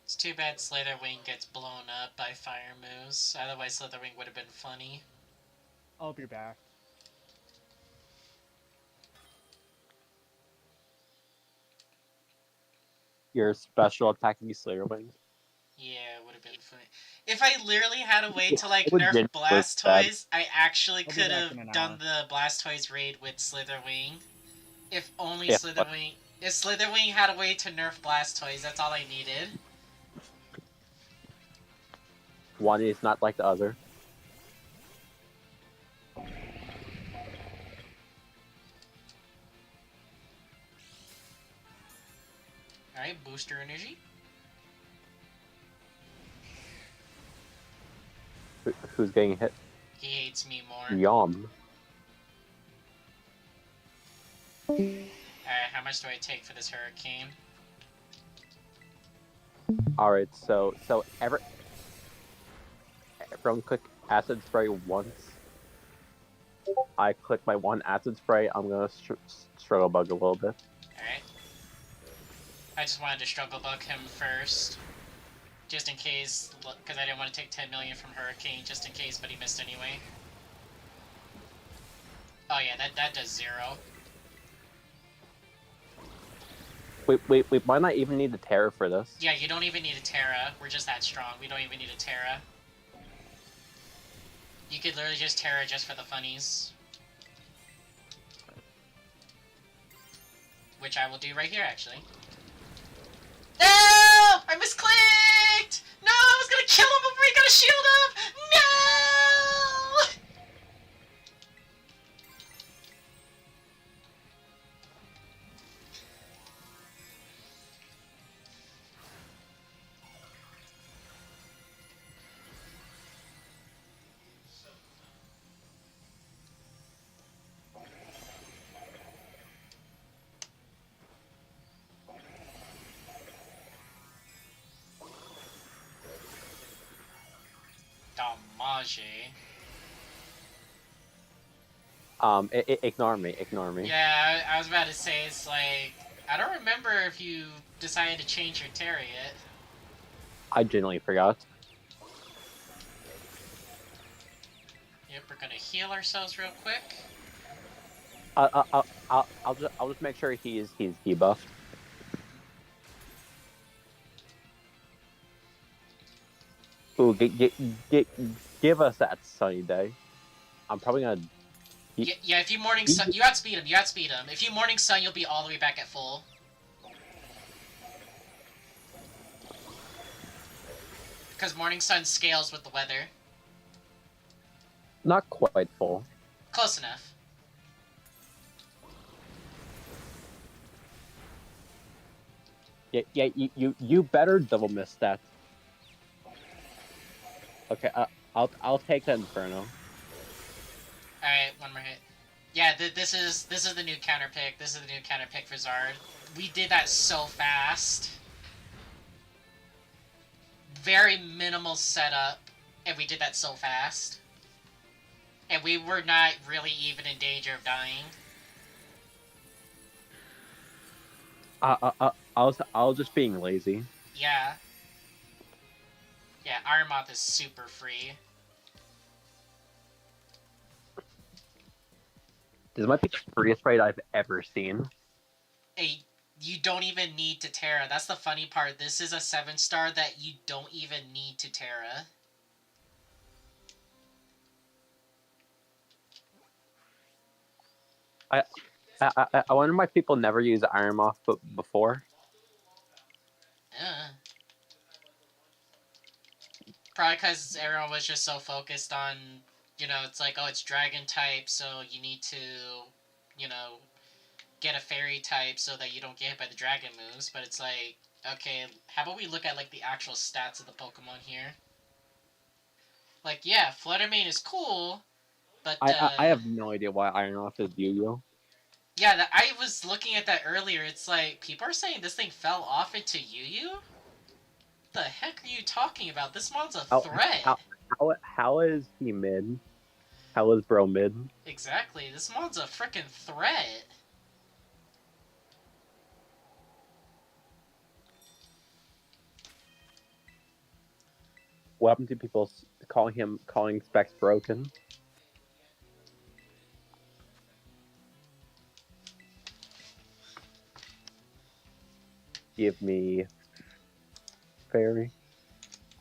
Speaker 1: It's too bad Slitherwing gets blown up by Fire Moose. Otherwise, Slitherwing would have been funny.
Speaker 4: I'll be back.
Speaker 3: Your special attacking Slitherwing.
Speaker 1: Yeah, it would have been funny. If I literally had a way to like
Speaker 3: Would
Speaker 1: nerf
Speaker 3: Jin
Speaker 1: Blastoise, I actually
Speaker 4: I'll be
Speaker 1: could
Speaker 4: back
Speaker 1: have
Speaker 4: in an
Speaker 1: done
Speaker 4: hour.
Speaker 1: the Blastoise raid with Slitherwing. If only
Speaker 3: Yeah.
Speaker 1: Slitherwing. If Slitherwing had a way to nerf Blastoise, that's all I needed.
Speaker 3: One is not like the other.
Speaker 1: Alright, booster energy.
Speaker 3: Who's getting hit?
Speaker 1: He hates me more.
Speaker 3: Yum.
Speaker 1: Alright, how much do I take for this hurricane?
Speaker 3: Alright, so everyone click acid spray once. I click my one acid spray. I'm gonna struggle bug a little bit.
Speaker 1: Alright. I just wanted to struggle bug him first. Just in case, because I didn't want to take 10 million from Hurricane, just in case, but he missed anyway. Oh yeah, that does 0.
Speaker 3: We might not even need the Tera for this.
Speaker 1: Yeah, you don't even need a Tera. We're just that strong. We don't even need a Tera. You could literally just Tera just for the funnies. Which I will do right here, actually. No! I misclicked! No, I was gonna kill him before he got a shield up! No! Damage.
Speaker 3: Ignore me.
Speaker 1: Yeah, I was about to say, it's like, I don't remember if you decided to change your Tera yet.
Speaker 3: I genuinely forgot.
Speaker 1: Yep, we're gonna heal ourselves real quick.
Speaker 3: I'll just make sure he's debuffed. Ooh, give us that sunny day. I'm probably gonna.
Speaker 1: Yeah, if you Morning Sun, you outspeed him, If you Morning Sun, you'll be all the way back at full. Because Morning Sun scales with the weather.
Speaker 3: Not quite full.
Speaker 1: Close enough.
Speaker 3: Yeah, you better double miss that. Okay, I'll take that Inferno.
Speaker 1: All right, one more hit. Yeah, this is the new counter pick. This is the new counter pick for Zard. We did that so fast. Very minimal setup, and we did that so fast. And we were not really even in danger of dying.
Speaker 3: I was just being lazy.
Speaker 1: Yeah. Yeah, Iron Moth is super free.
Speaker 3: This might be the freest raid I've ever seen.
Speaker 1: Hey, you don't even need to Tera. That's the funny part. This is a 7-star that you don't even need to Tera.
Speaker 3: I wonder why people never use Iron Moth before.
Speaker 1: Probably because everyone was just so focused on, it's like, oh, it's dragon type, so you need to, get a fairy type so that you don't get hit by the dragon moves. But it's like, okay, how about we look at, like, the actual stats of the Pokemon here? Like, yeah, Fluttermane is cool, but,
Speaker 3: I have no idea why Iron Moth is Yu-Gi-Oh!
Speaker 1: Yeah, I was looking at that earlier. It's like, people are saying this thing fell off into Yu-Yu? What the heck are you talking about? This mod's a threat.
Speaker 3: How is he mid? How is bro mid?
Speaker 1: Exactly. This mod's a frickin' threat.
Speaker 3: What happened to people calling Specs broken? Give me fairy.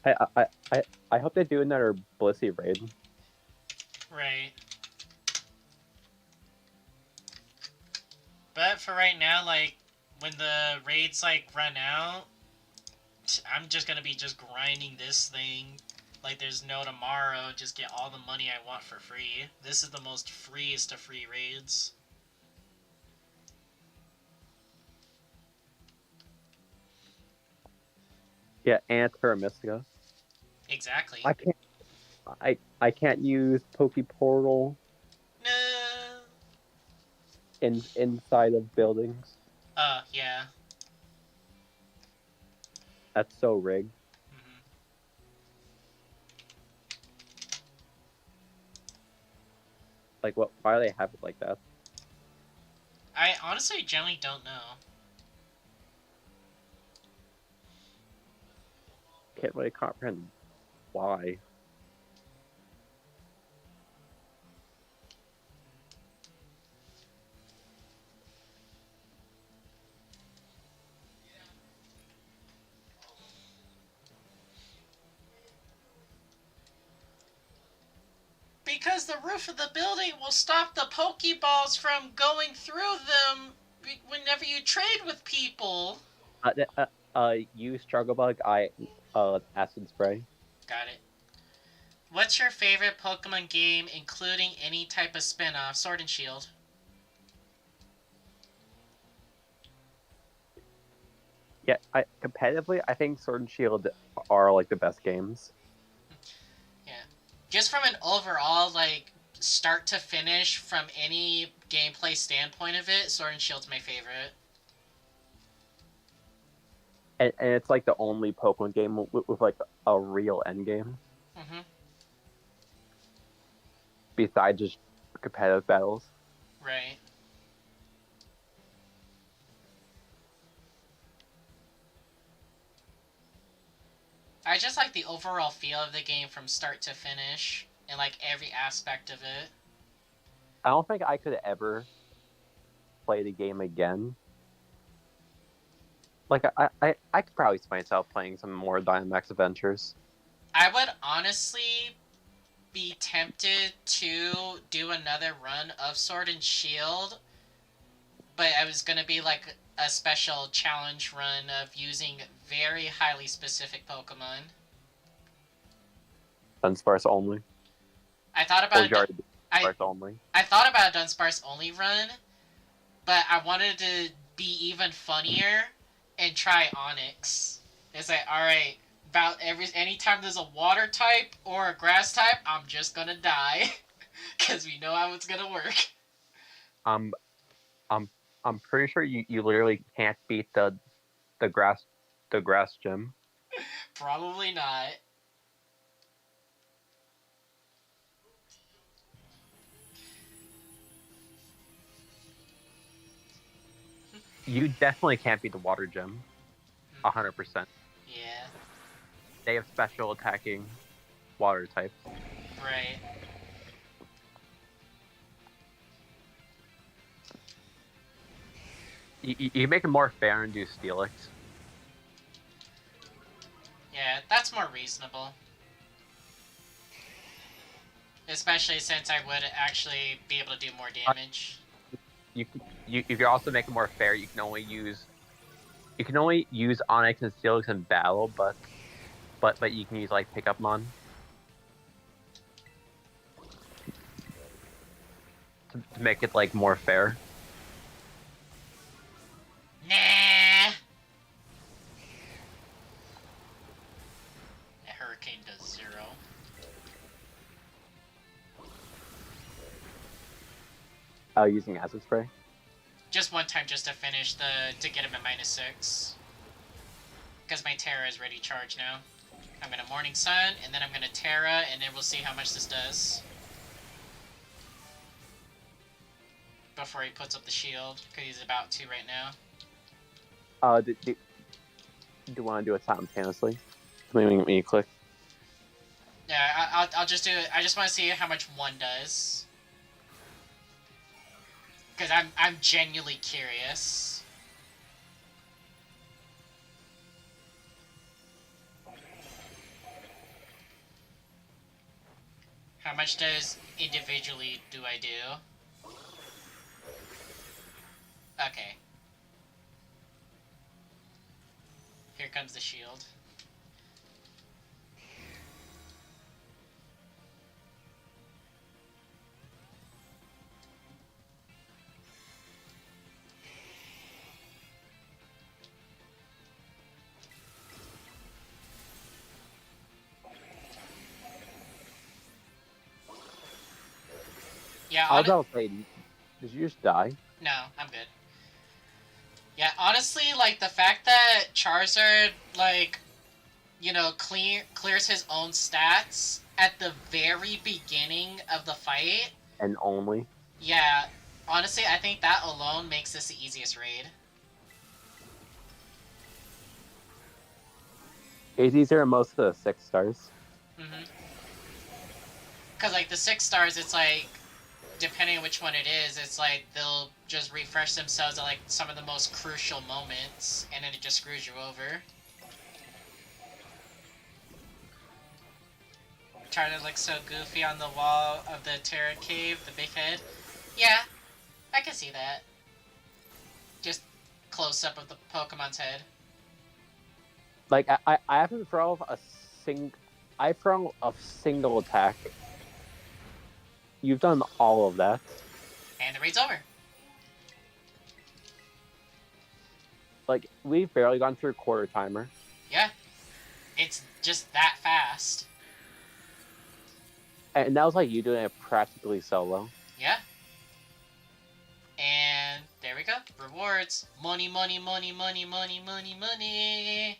Speaker 3: I hope they do another Blissey raid.
Speaker 1: Right. But for right now, like, when the raids, like, run out, I'm just gonna be just grinding this thing like there's no tomorrow, just get all the money I want for free. This is the most freest of free raids.
Speaker 3: Yeah, and Terra Mystica.
Speaker 1: Exactly.
Speaker 3: I can't use Poke Portal
Speaker 1: No.
Speaker 3: inside of buildings.
Speaker 1: Yeah.
Speaker 3: That's so rigged.
Speaker 1: Mm-hmm.
Speaker 3: Like, what? Why do they have it like that?
Speaker 1: I honestly generally don't know.
Speaker 3: Can't really comprehend why.
Speaker 1: Because the roof of the building will stop the Pokeballs from going through them whenever you trade with people.
Speaker 3: You Struggle Bug, Acid Spray.
Speaker 1: Got it. What's your favorite Pokemon game, including any type of spin-off? Sword and Shield.
Speaker 3: Yeah, competitively, I think Sword and Shield are like the best games.
Speaker 1: Yeah. Just from an overall, like, start to finish, from any gameplay standpoint of it, Sword and Shield's my favorite.
Speaker 3: And it's like the only Pokemon game with like a real end game.
Speaker 1: Mm-hmm.
Speaker 3: Besides just competitive battles.
Speaker 1: Right. I just like the overall feel of the game from start to finish, and like every aspect of it.
Speaker 3: I don't think I could ever play the game again. Like, I could probably see myself playing some more Dynamax Adventures.
Speaker 1: I would honestly be tempted to do another run of Sword and Shield, but I was going to be like a special challenge run of using very highly specific Pokemon.
Speaker 3: Dunsparce only.
Speaker 1: I thought about
Speaker 3: Dunsparce only.
Speaker 1: I thought about a Dunsparce only run, but I wanted to be even funnier and try Onyx. It's like, alright, about anytime there's a water type or a grass type, I'm just gonna die. Because we know how it's gonna work.
Speaker 3: I'm pretty sure you literally can't beat the grass gym.
Speaker 1: Probably not.
Speaker 3: You definitely can't beat the water gym. 100%.
Speaker 1: Yeah.
Speaker 3: They have special attacking water types.
Speaker 1: Right.
Speaker 3: You make it more fair and do Steelix.
Speaker 1: Yeah, that's more reasonable. Especially since I would actually be able to do more damage.
Speaker 3: You can also make it more fair. You can only use Onyx and Steelix in battle, but you can use like Pickup Mon to make it like more fair.
Speaker 1: Nah. That Hurricane does 0.
Speaker 3: Oh, using Acid Spray.
Speaker 1: Just one time, just to finish to get him at -6. Because my Tera is ready charged now. I'm gonna Morning Sun, and then I'm gonna Tera, and then we'll see how much this does. Before he puts up the shield, because he's about to right now.
Speaker 3: Do you want to do it simultaneously? When you click.
Speaker 1: Yeah, I'll just do it. I just want to see how much 1 does. Because I'm genuinely curious. How much does individually do I do? Okay. Here comes the shield. Yeah,
Speaker 3: I was about to say, did you just die?
Speaker 1: No, I'm good. Yeah, honestly, like, the fact that Charizard, like, you know, clears his own stats at the very beginning of the fight.
Speaker 3: And only.
Speaker 1: Yeah, honestly, I think that alone makes this the easiest raid.
Speaker 3: It's easier than most of the 6 stars.
Speaker 1: Mm-hmm. Because, like, the 6 stars, it's like, depending on which one it is, it's like they'll just refresh themselves at, like, some of the most crucial moments, and then it just screws you over. Charizard looks so goofy on the wall of the Tera cave, the big head. Yeah, I can see that. Just close up of the Pokemon's head.
Speaker 3: Like I haven't thrown a single attack. You've done all of that.
Speaker 1: And the raid's over.
Speaker 3: Like, we've barely gone through quarter timer.
Speaker 1: Yeah. It's just that fast.
Speaker 3: And that was like you doing it practically solo.
Speaker 1: Yeah. And there we go. Rewards. Money, money, money, money, money, money, money.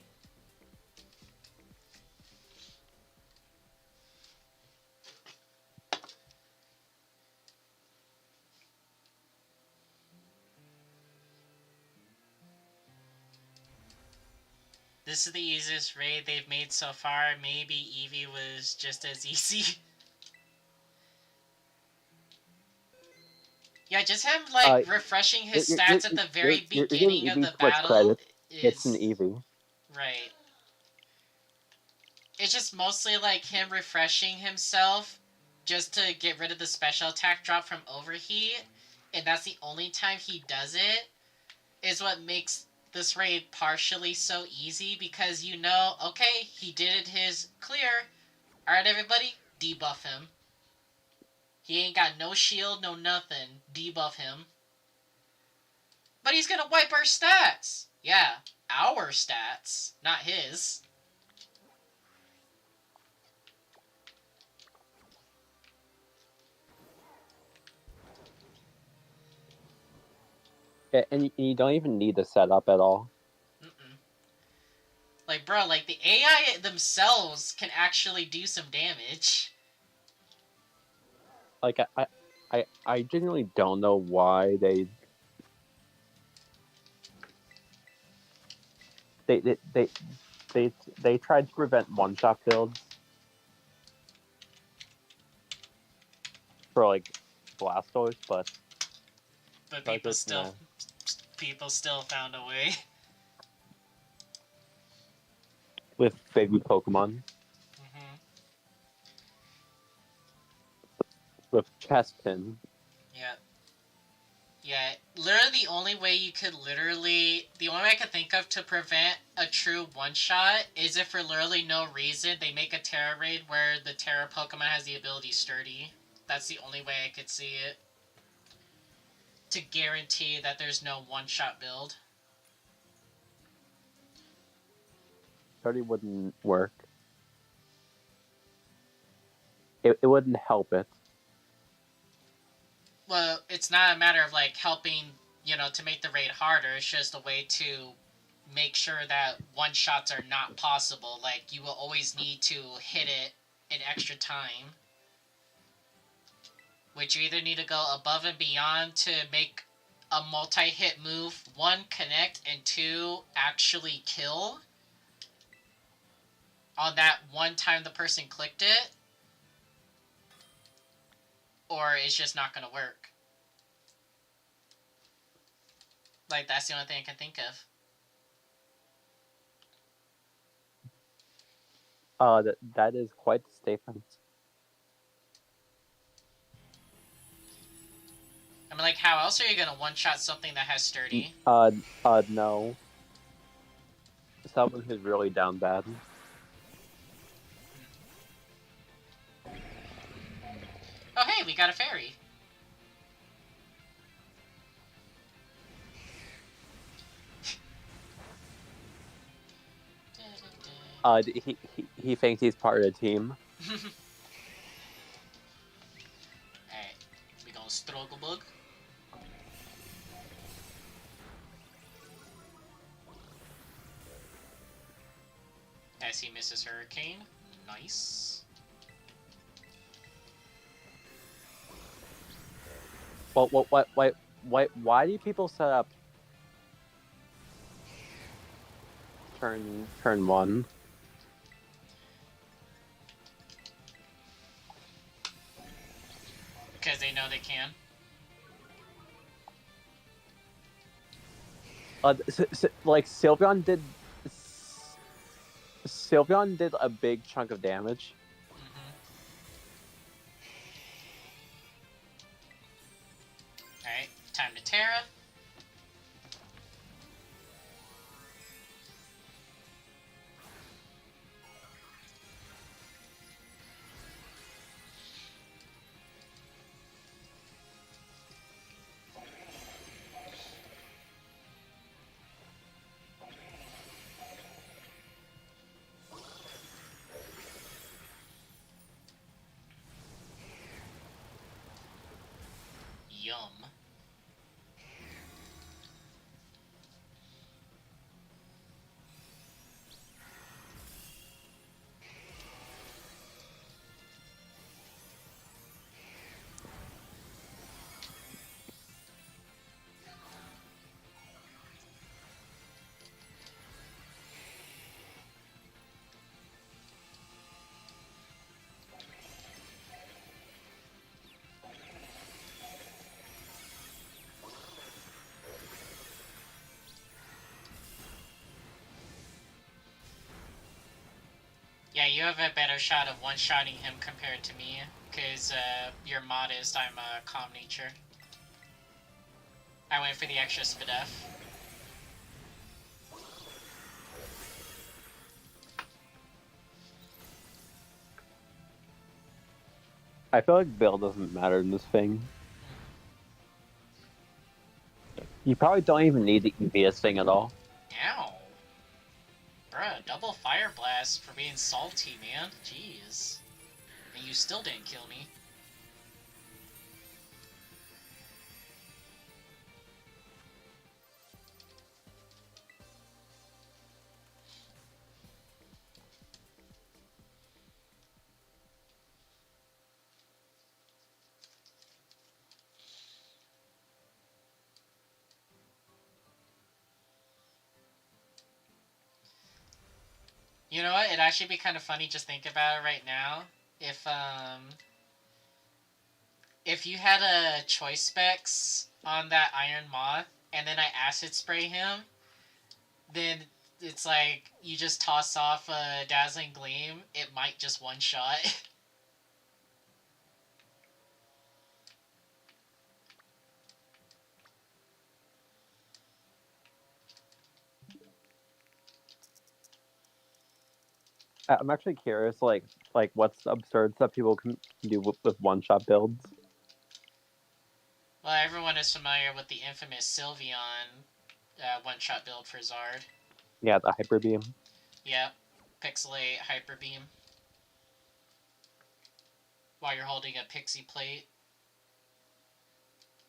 Speaker 1: This is the easiest raid they've made so far. Maybe Eevee was just as easy. Yeah, just him, like, refreshing his stats at the very beginning of the battle is...
Speaker 3: It's an Eevee.
Speaker 1: Right. It's just mostly, like, him refreshing himself just to get rid of the special attack drop from Overheat, and that's the only time he does it, is what makes this raid partially so easy, because you know, okay, he did his clear. Alright, everybody, debuff him. He ain't got no shield, no nothing. Debuff him. But he's gonna wipe our stats! Yeah, our stats, not his.
Speaker 3: Yeah, and you don't even need the setup at all.
Speaker 1: Mm-mm. Like, bro, like, the AI themselves can actually do some damage.
Speaker 3: Like, I genuinely don't know why they tried to prevent one-shot builds for, like, Blastoise, but
Speaker 1: people still found a way.
Speaker 3: with baby Pokemon.
Speaker 1: Mm-hmm.
Speaker 3: With Chespin.
Speaker 1: Yeah. Yeah, literally the only way I could think of to prevent a true one-shot is if for literally no reason they make a Tera raid where the Tera Pokemon has the ability Sturdy. That's the only way I could see it. To guarantee that there's no one-shot build.
Speaker 3: Sturdy wouldn't work. It wouldn't help it.
Speaker 1: Well, it's not a matter of, like, helping, to make the raid harder. It's just a way to make sure that one-shots are not possible. Like, you will always need to hit it in extra time. Which you either need to go above and beyond to make a multi-hit move, 1, connect, and 2, actually kill on that one time the person clicked it, or it's just not going to work. Like, that's the only thing I can think of.
Speaker 3: That is quite the statement.
Speaker 1: I mean, like, how else are you going to one-shot something that has Sturdy?
Speaker 3: No. Someone who's really down bad.
Speaker 1: Oh, hey, we got a fairy.
Speaker 3: He thinks he's part of the team.
Speaker 1: Alright, we gonna struggle bug. As he misses Hurricane. Nice.
Speaker 3: Well, why do people set up turn 1?
Speaker 1: Because they know they can.
Speaker 3: Like Sylveon did a big chunk of damage.
Speaker 1: Alright, time to Tera. Yum. Yeah, you have a better shot of one-shotting him compared to me, because you're modest, I'm a calm nature. I went for the extra Spadef.
Speaker 3: I feel like build doesn't matter in this thing. You probably don't even need the EVS thing at all.
Speaker 1: Ow. Bruh, double fire blast for being salty, man. Jeez. And you still didn't kill me. You know what? It'd actually be kind of funny just think about it right now. If you had a choice specs on that Iron Moth, and then I acid spray him, then it's like you just toss off a Dazzling Gleam, it might just one-shot.
Speaker 3: I'm actually curious, like what's the absurd stuff people can do with one-shot builds?
Speaker 1: Well, everyone is familiar with the infamous Sylveon one-shot build for Zard.
Speaker 3: Yeah, the Hyper Beam.
Speaker 1: Yep. Pixelate Hyper Beam. While you're holding a Pixie Plate.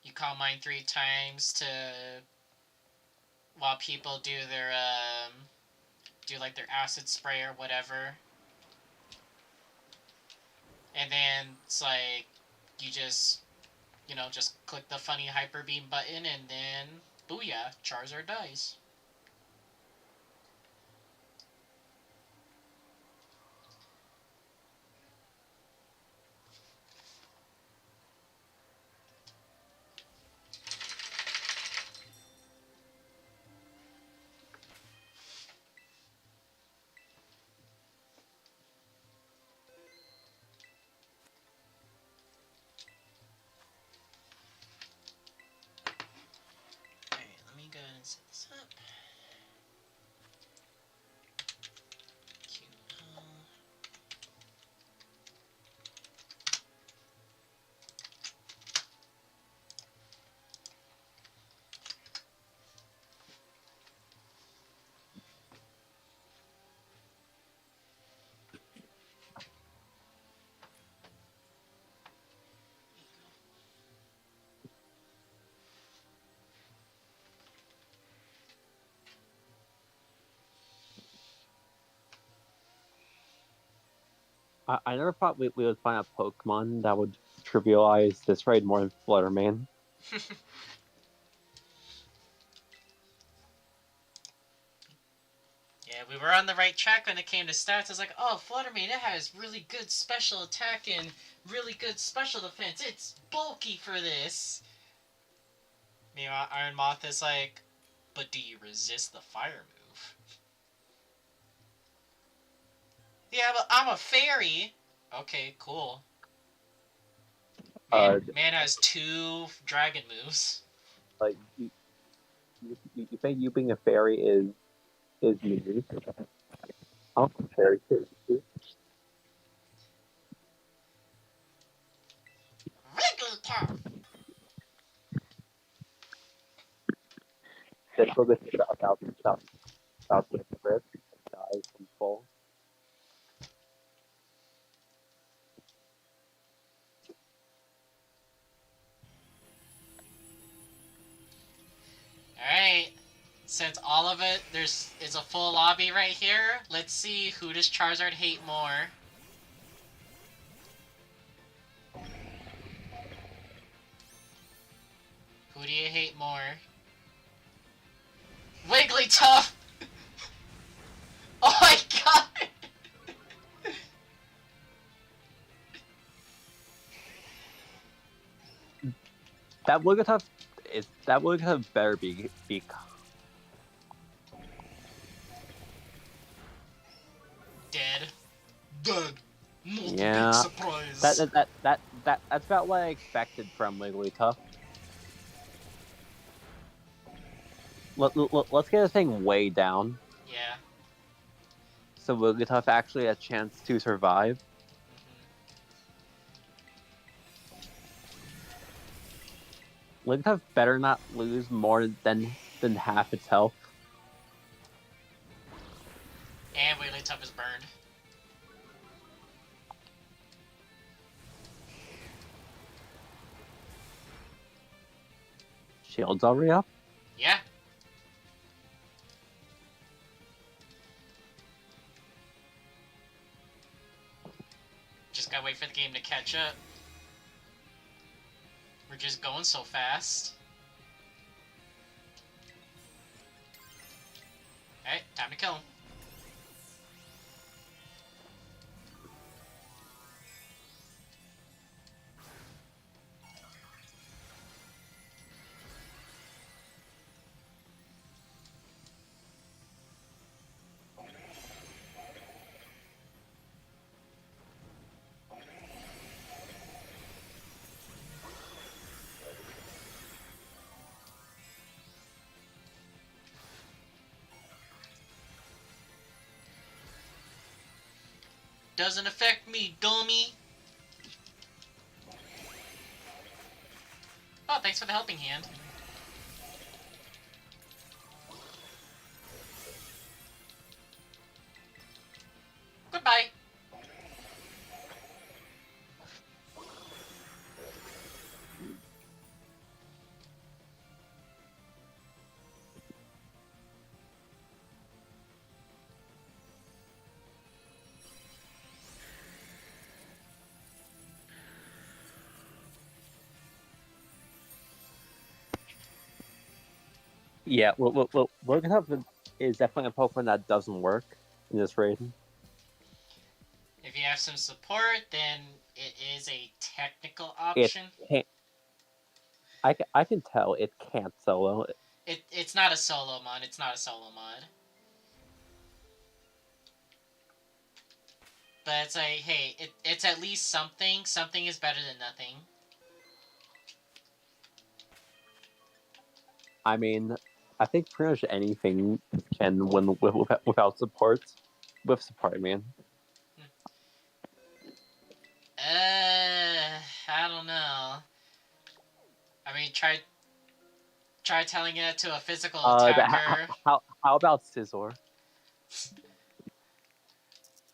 Speaker 1: You Calm Mind 3 times to... while people do their, do like their acid spray or whatever. And then it's like, you just, you know, just click the funny Hyper Beam button and then, booyah, Charizard dies. Alright, let me go ahead and set this up. QL.
Speaker 3: I never thought we would find a Pokemon that would trivialize this raid more than Fluttermane.
Speaker 1: Yeah, we were on the right track when it came to stats. I was like, oh, Fluttermane, it has really good special attack and really good special defense. It's bulky for this. Meanwhile, Iron Moth is like, but do you resist the fire move? Yeah, but I'm a fairy. Okay, cool. Man has 2 dragon moves.
Speaker 3: Like you think you being a fairy is new? I'm a fairy too.
Speaker 1: Wigglytuff!
Speaker 3: This will get about the rift dies in full.
Speaker 1: Alright. Since all of it, is a full lobby right here, let's see who does Charizard hate more. Who do you hate more? Wigglytuff! Oh my god!
Speaker 3: That Wigglytuff better be
Speaker 1: Dead. Dead. Not
Speaker 3: Yeah.
Speaker 1: a big surprise.
Speaker 3: That's about what I expected from Wigglytuff. Let's get this thing way down.
Speaker 1: Yeah.
Speaker 3: So Wigglytuff actually has a chance to survive. Wigglytuff better not lose more than half its health.
Speaker 1: And Wigglytuff is burned.
Speaker 3: Shield's already up?
Speaker 1: Yeah. Just gotta wait for the game to catch up. We're just going so fast. Alright, time to kill him. Doesn't affect me, dummy! Oh, thanks for the helping hand. Goodbye!
Speaker 3: Yeah, Wigglytuff is definitely a Pokemon that doesn't work in this raid.
Speaker 1: If you have some support, then it is a technical option.
Speaker 3: It can't. I can tell it can't solo.
Speaker 1: It's not a solo mod. It's not a solo mod. But it's like, hey, it's at least something. Something is better than nothing.
Speaker 3: I mean, I think pretty much anything can win without support. With support, I mean.
Speaker 1: I don't know. I mean, try telling it to a physical attacker.
Speaker 3: How about Scizor?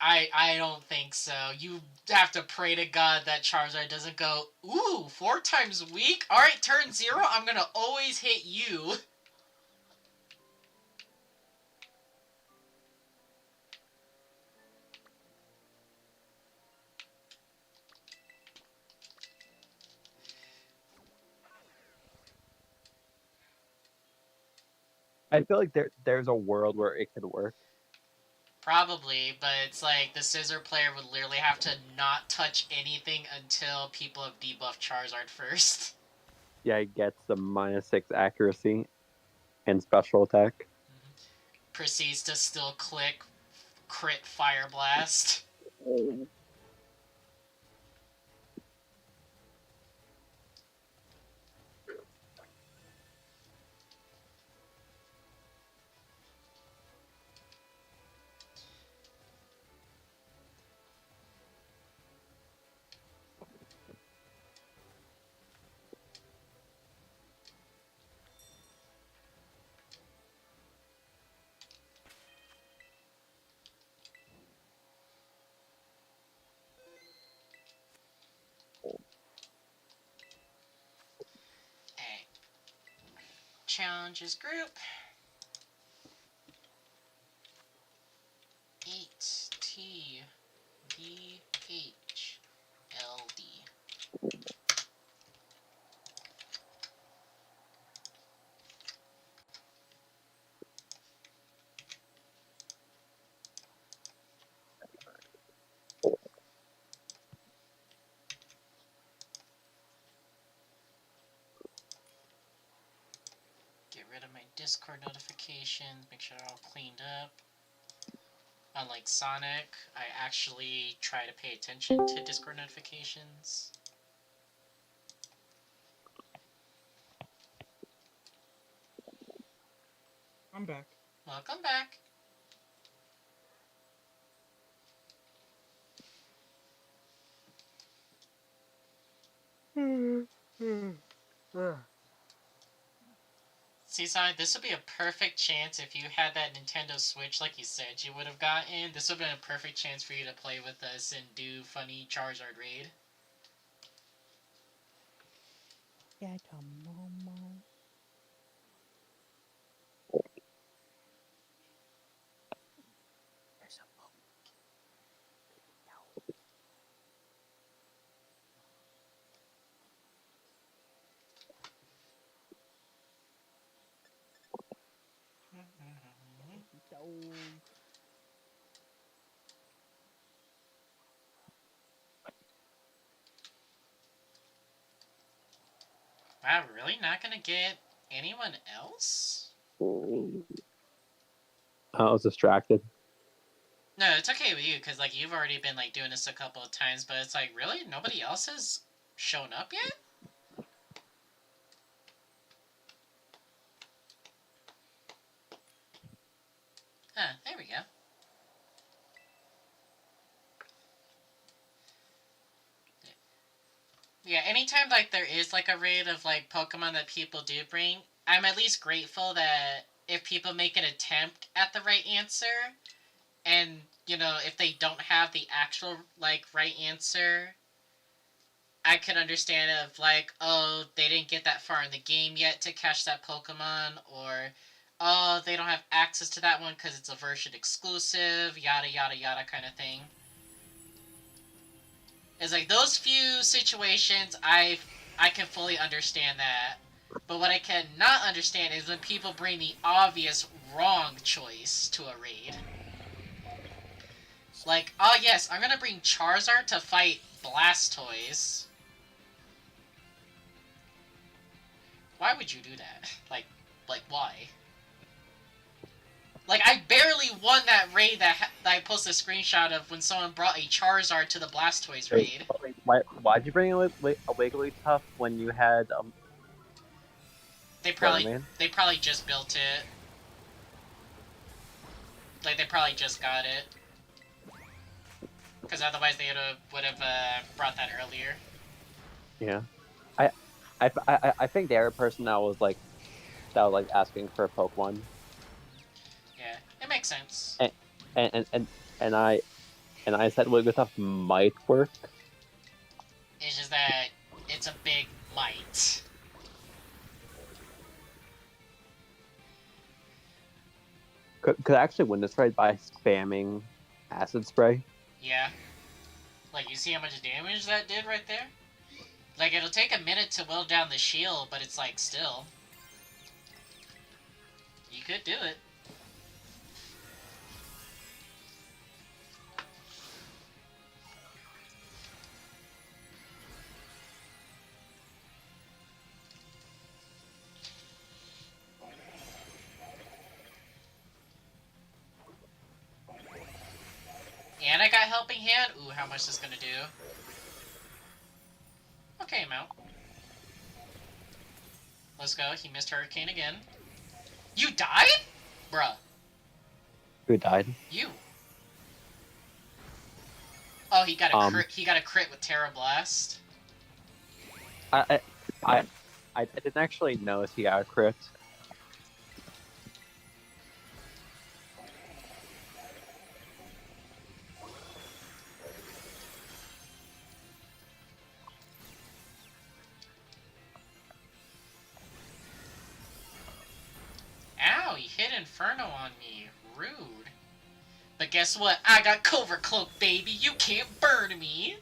Speaker 1: I don't think so. You have to pray to God that Charizard doesn't go, ooh, 4 times weak? Alright, turn 0, I'm gonna always hit you.
Speaker 3: I feel like there's a world where it could work.
Speaker 1: Probably, but it's like the Scissor player would literally have to not touch anything until people have debuffed Charizard first.
Speaker 3: Yeah, it gets the -6 accuracy and special attack.
Speaker 1: Proceeds to still click crit Fire Blast. Hey. Challenges group. 8TBHLD. Get rid of my Discord notifications, make sure they're all cleaned up. Unlike Sonic, I actually try to pay attention to Discord notifications.
Speaker 4: I'm back.
Speaker 1: Welcome back. See, Sonic, this would be a perfect chance if you had that Nintendo Switch like you said you would have gotten. This would have been a perfect chance for you to play with us and do funny Charizard raid.
Speaker 2: Yeah, Momo. There's a
Speaker 1: Wow, really? Not gonna get anyone else?
Speaker 3: I was distracted.
Speaker 1: No, it's okay with you, because, like, you've already been, like, doing this a couple of times, but it's like, really? Nobody else has shown up yet? Huh, there we go. Yeah, anytime, like, there is, like, a raid of, like, Pokemon that people do bring, I'm at least grateful that if people make an attempt at the right answer, and, you know, if they don't have the actual, like, right answer, I could understand if, like, oh, they didn't get that far in the game yet to catch that Pokemon, or, oh, they don't have access to that one because it's a version exclusive, yada, yada, yada kind of thing. It's like, those few situations, I can fully understand that. But what I cannot understand is when people bring the obvious wrong choice to a raid. Like, oh yes, I'm gonna bring Charizard to fight Blastoise. Why would you do that? Like, why? Like, I barely won that raid that I posted a screenshot of when someone brought a Charizard to the Blastoise raid.
Speaker 3: Why'd you bring a Wigglytuff when you had
Speaker 1: They probably just built it. Like, they probably just got it. Because otherwise they would have brought that earlier.
Speaker 3: Yeah, I think they were a person that was like asking for a Pokemon.
Speaker 1: Yeah, it makes sense.
Speaker 3: And I said Wigglytuff might work.
Speaker 1: It's just that it's a big might.
Speaker 3: Could I actually win this raid by spamming acid spray?
Speaker 1: Yeah. Like, you see how much damage that did right there? Like, it'll take a minute to wield down the shield, but it's like, still. You could do it. And I got Helping Hand. Ooh, how much is this gonna do? Okay, amount. Let's go. He missed Hurricane again. You died? Bruh.
Speaker 3: Who died?
Speaker 1: You. Oh, he got a crit. He got a crit with Tera Blast.
Speaker 3: I didn't actually notice he got a crit.
Speaker 1: Ow, he hit Inferno on me. Rude. But guess what? I got Covert Cloak, baby. You can't burn me.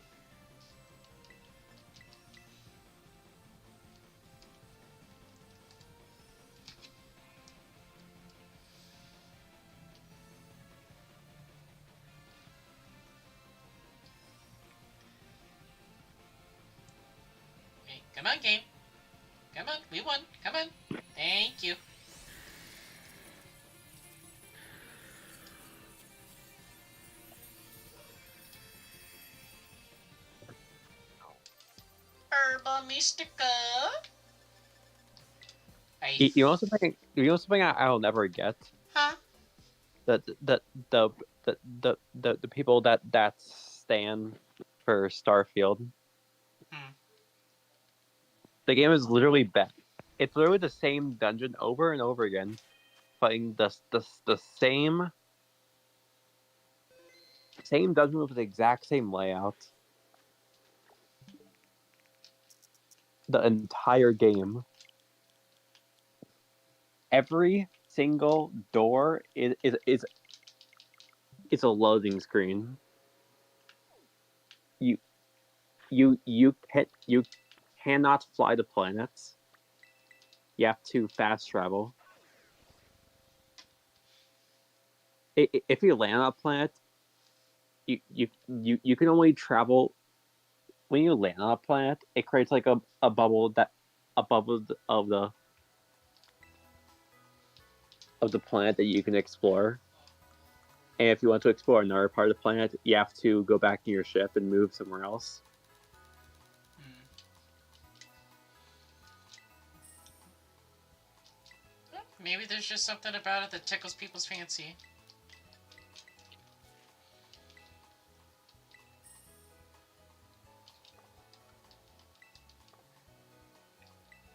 Speaker 1: Hey, come on, game. Come on, we won. Come on. Thank you. Herba Mystica.
Speaker 3: You know something I'll never get?
Speaker 1: Huh?
Speaker 3: The people that stand for Starfield.
Speaker 1: Hmm.
Speaker 3: The game is literally bad. it's literally the same dungeon over and over again, fighting the same dungeon with the exact same layout. The entire game. Every single door is a loading screen. You cannot fly to planets. You have to fast travel. If you land on a planet, you can only travel when you land on a planet. It creates like a bubble of the planet that you can explore. And if you want to explore another part of the planet, you have to go back in your ship and move somewhere else.
Speaker 1: Maybe there's just something about it that tickles people's fancy.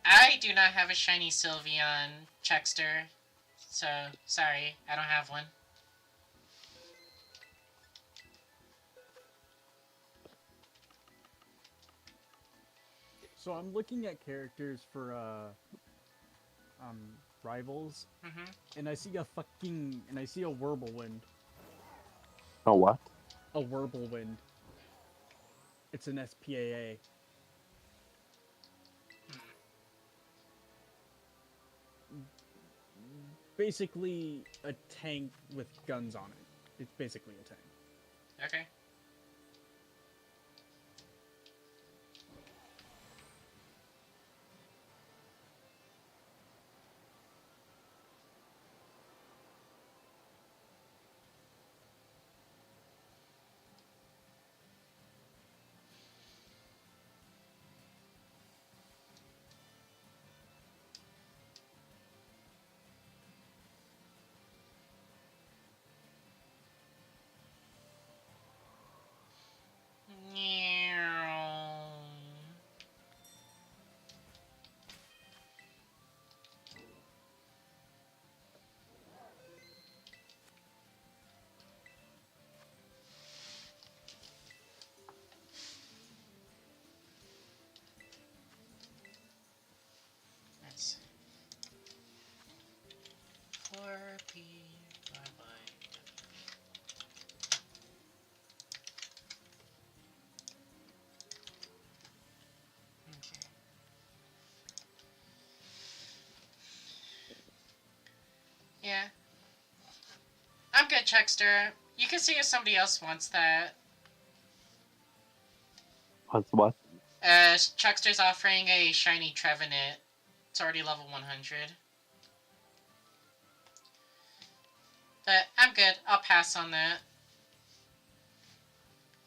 Speaker 1: I do not have a shiny Sylveon Checkster, so sorry, I don't have one.
Speaker 4: So I'm looking at characters for rivals, and I see a Whirlwind.
Speaker 3: Oh, what?
Speaker 4: A Whirlwind. It's an SPAA. Basically a tank with guns on it. It's basically a tank.
Speaker 1: Okay. Let's see. 4P, bye-bye. Okay. Yeah. I'm good, Checkster. You can see if somebody else wants that.
Speaker 3: What's what?
Speaker 1: Checkster's offering a shiny Trevenant. It's already level 100. But I'm good. I'll pass on that.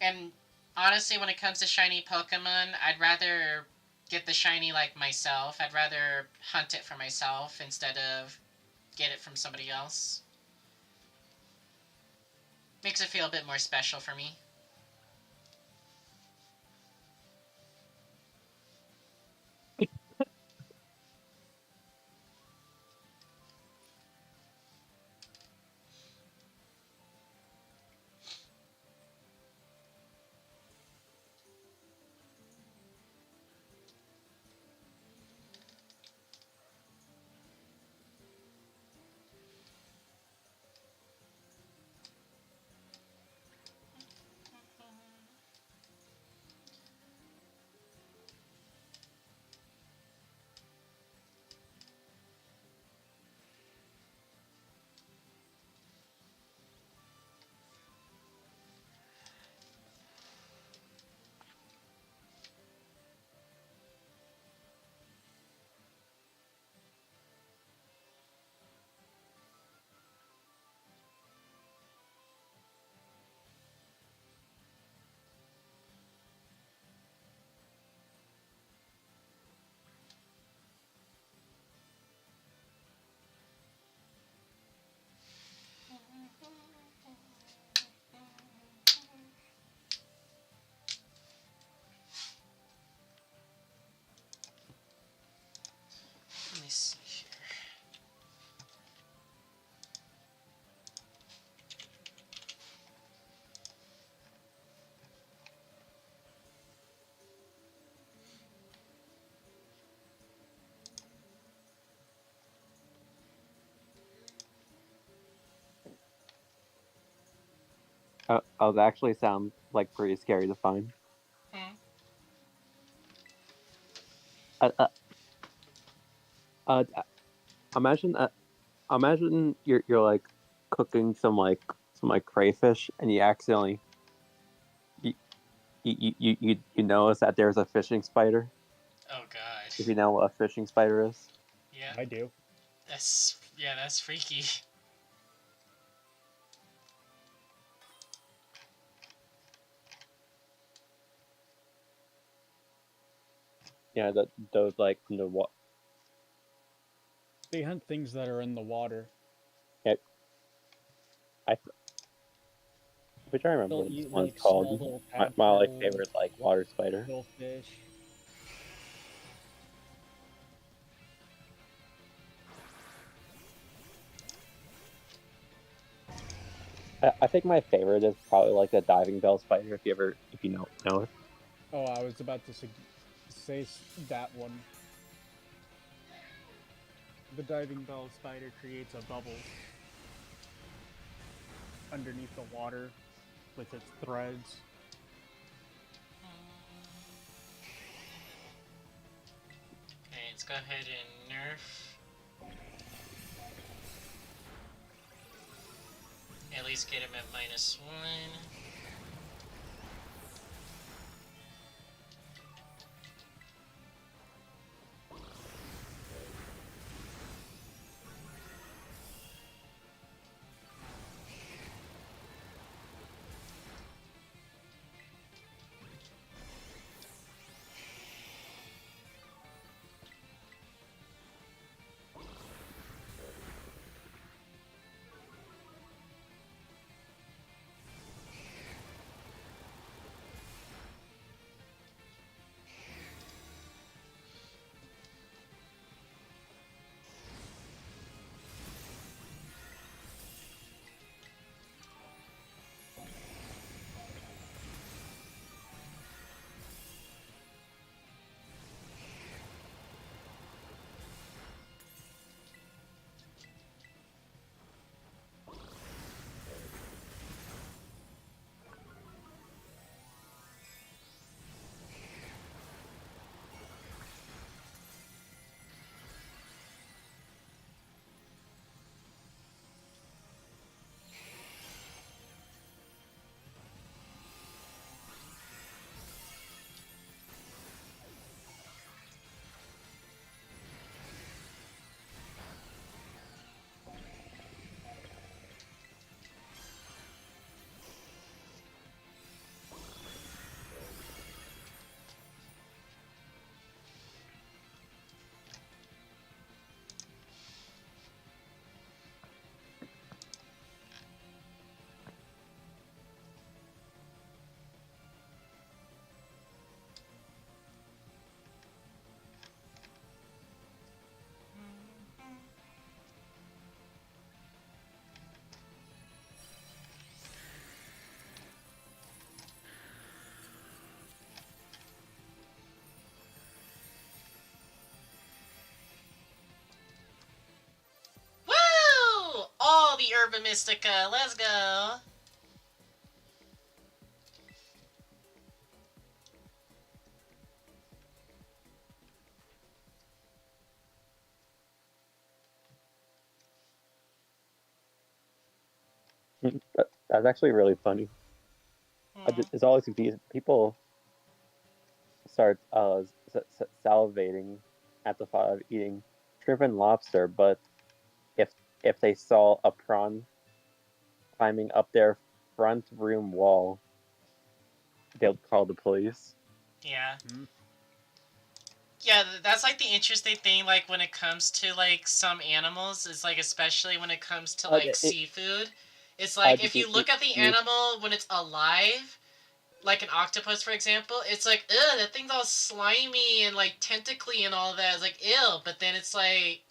Speaker 1: And honestly, when it comes to shiny Pokemon, I'd rather get the shiny like myself. I'd rather hunt it for myself instead of get it from somebody else. Makes it feel a bit more special for me.
Speaker 3: Those actually sound like pretty scary to find.
Speaker 1: Hmm.
Speaker 3: Uh, uh, uh, imagine you're like cooking some crayfish and you accidentally you you notice that there's a fishing spider.
Speaker 1: Oh god.
Speaker 3: If you know what a fishing spider is.
Speaker 1: Yeah.
Speaker 4: I do.
Speaker 1: That's freaky.
Speaker 3: Yeah, those like the what?
Speaker 4: They hunt things that are in the water.
Speaker 3: Yeah, which I remember
Speaker 4: They'll
Speaker 3: what this
Speaker 4: eat
Speaker 3: one's
Speaker 4: like
Speaker 3: called.
Speaker 4: small little
Speaker 3: My like
Speaker 4: tadpoles,
Speaker 3: favorite like water spider.
Speaker 4: little fish.
Speaker 3: I think my favorite is probably like the diving bell spider. If you know it.
Speaker 4: Oh, I was about to say that one. The diving bell spider creates a bubble underneath the water with its threads.
Speaker 1: Okay, let's go ahead and nerf. At least get him at -1. Woo! All the Urban Mystica. Let's go.
Speaker 3: That's actually really funny. It's always confusing. People start salivating at the thought of eating shrimp and lobster, but if if they saw a prawn climbing up their front room wall, they'll call the police.
Speaker 1: Yeah.
Speaker 4: Hmm?
Speaker 1: Yeah, that's like the interesting thing, like when it comes to like some animals, is like especially when it comes to like seafood. It's like if you look at the animal when it's alive, like an octopus for example, it's like, ugh, that thing's all slimy and like tentacly and all that. It's like, ew. But then it's like,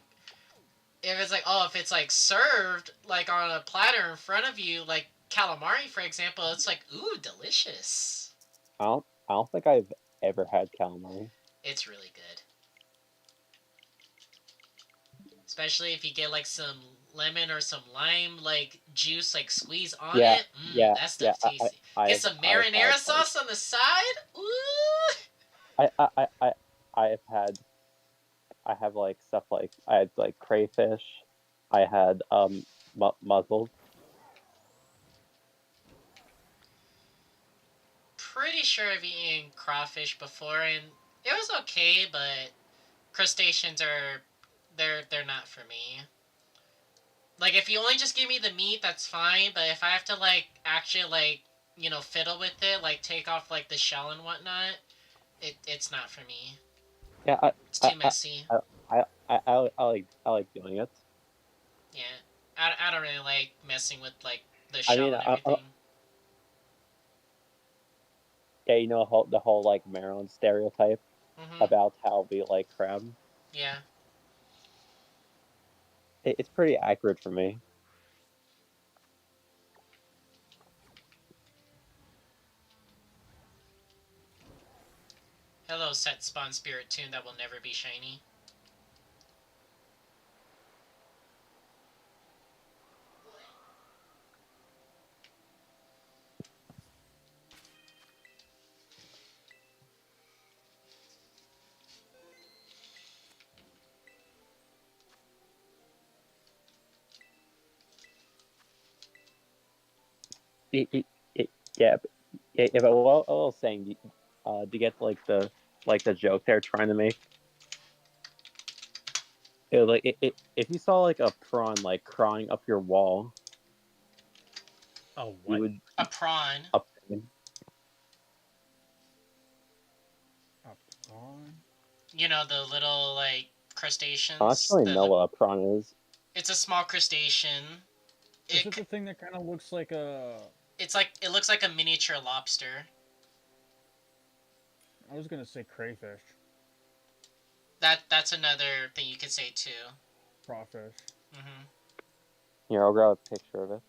Speaker 1: if it's like, oh, if it's like served like on a platter in front of you, like calamari for example, it's like, ooh, delicious.
Speaker 3: I don't think I've ever had calamari.
Speaker 1: It's really good. Especially if you get like some lemon or some lime like juice like squeeze on
Speaker 3: Yeah,
Speaker 1: it.
Speaker 3: yeah,
Speaker 1: That stuff's tasty. Get some marinara sauce on the side. Ooh.
Speaker 3: I've had I have like stuff like I had like crayfish. I had mussels.
Speaker 1: Pretty sure I've eaten crawfish before, and it was okay, but crustaceans are they're not for me. Like if you only just give me the meat, that's fine. But if I have to like actually like fiddle with it, like take off like the shell and whatnot, it's not for me.
Speaker 3: Yeah,
Speaker 1: It's too messy.
Speaker 3: I like doing it.
Speaker 1: Yeah, I don't really like messing with like the
Speaker 3: I
Speaker 1: shell
Speaker 3: mean,
Speaker 1: and everything.
Speaker 3: yeah, you know the whole like Maryland stereotype
Speaker 1: Mhm.
Speaker 3: about how we like crab.
Speaker 1: Yeah.
Speaker 3: It's pretty accurate for me.
Speaker 1: Hello, set spawn spirit tune that will never be shiny.
Speaker 3: It, yeah, yeah, but what I was saying, do you get like the joke they're trying to make? If you saw like a prawn like crawling up your wall,
Speaker 4: Oh,
Speaker 3: you
Speaker 4: what?
Speaker 3: would
Speaker 1: A prawn.
Speaker 3: up.
Speaker 4: A prawn?
Speaker 1: You know the little like
Speaker 3: I
Speaker 1: crustaceans.
Speaker 3: don't actually know what a prawn is.
Speaker 1: It's a small crustacean.
Speaker 4: Is it the thing that kind of looks like a...
Speaker 1: It looks like a miniature lobster.
Speaker 4: I was gonna say crayfish.
Speaker 1: That's another thing you could say too.
Speaker 4: Crawfish.
Speaker 1: Mhm.
Speaker 3: Here, I'll grab a picture of it.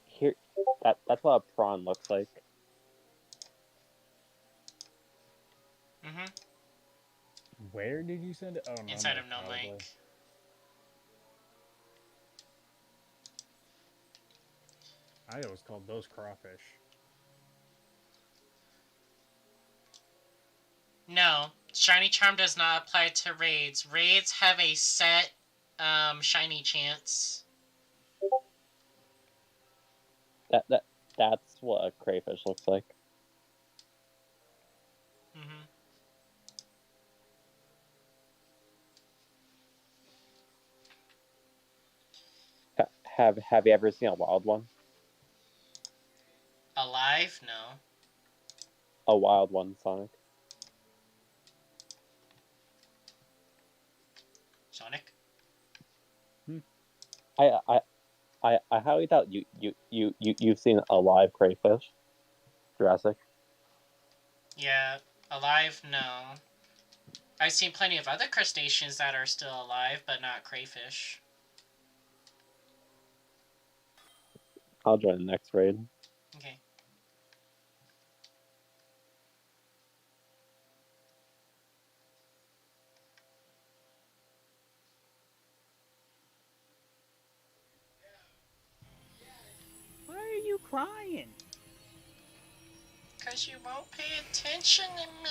Speaker 3: Here, that's what a prawn looks like.
Speaker 1: Mhm.
Speaker 4: Where did you send it? Oh, no,
Speaker 1: Inside of No
Speaker 4: probably.
Speaker 1: Lake.
Speaker 4: I always called those crawfish.
Speaker 1: No, shiny charm does not apply to raids. Raids have a set shiny chance.
Speaker 3: That's what a crayfish looks like.
Speaker 1: Mhm.
Speaker 3: Have you ever seen a wild one?
Speaker 1: Alive? No.
Speaker 3: A wild one, Sonic.
Speaker 1: Sonic?
Speaker 3: I highly doubt you've seen a live crayfish, Jurassic.
Speaker 1: Yeah, alive? No. I've seen plenty of other crustaceans that are still alive, but not crayfish.
Speaker 3: I'll join the next raid.
Speaker 1: Okay.
Speaker 4: Why are you crying?
Speaker 1: Cause because you won't pay attention to me.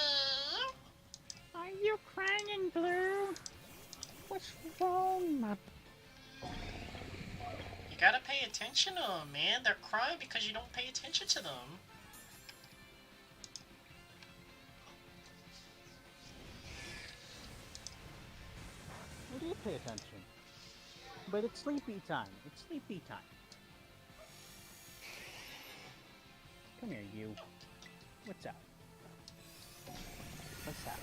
Speaker 4: Are you crying, Blue? What's wrong, my...
Speaker 1: You gotta pay attention to them, man. They're crying because you don't pay attention to them.
Speaker 4: I do pay attention. But it's sleepy time. It's sleepy time. Come here, you. What's up? What's up?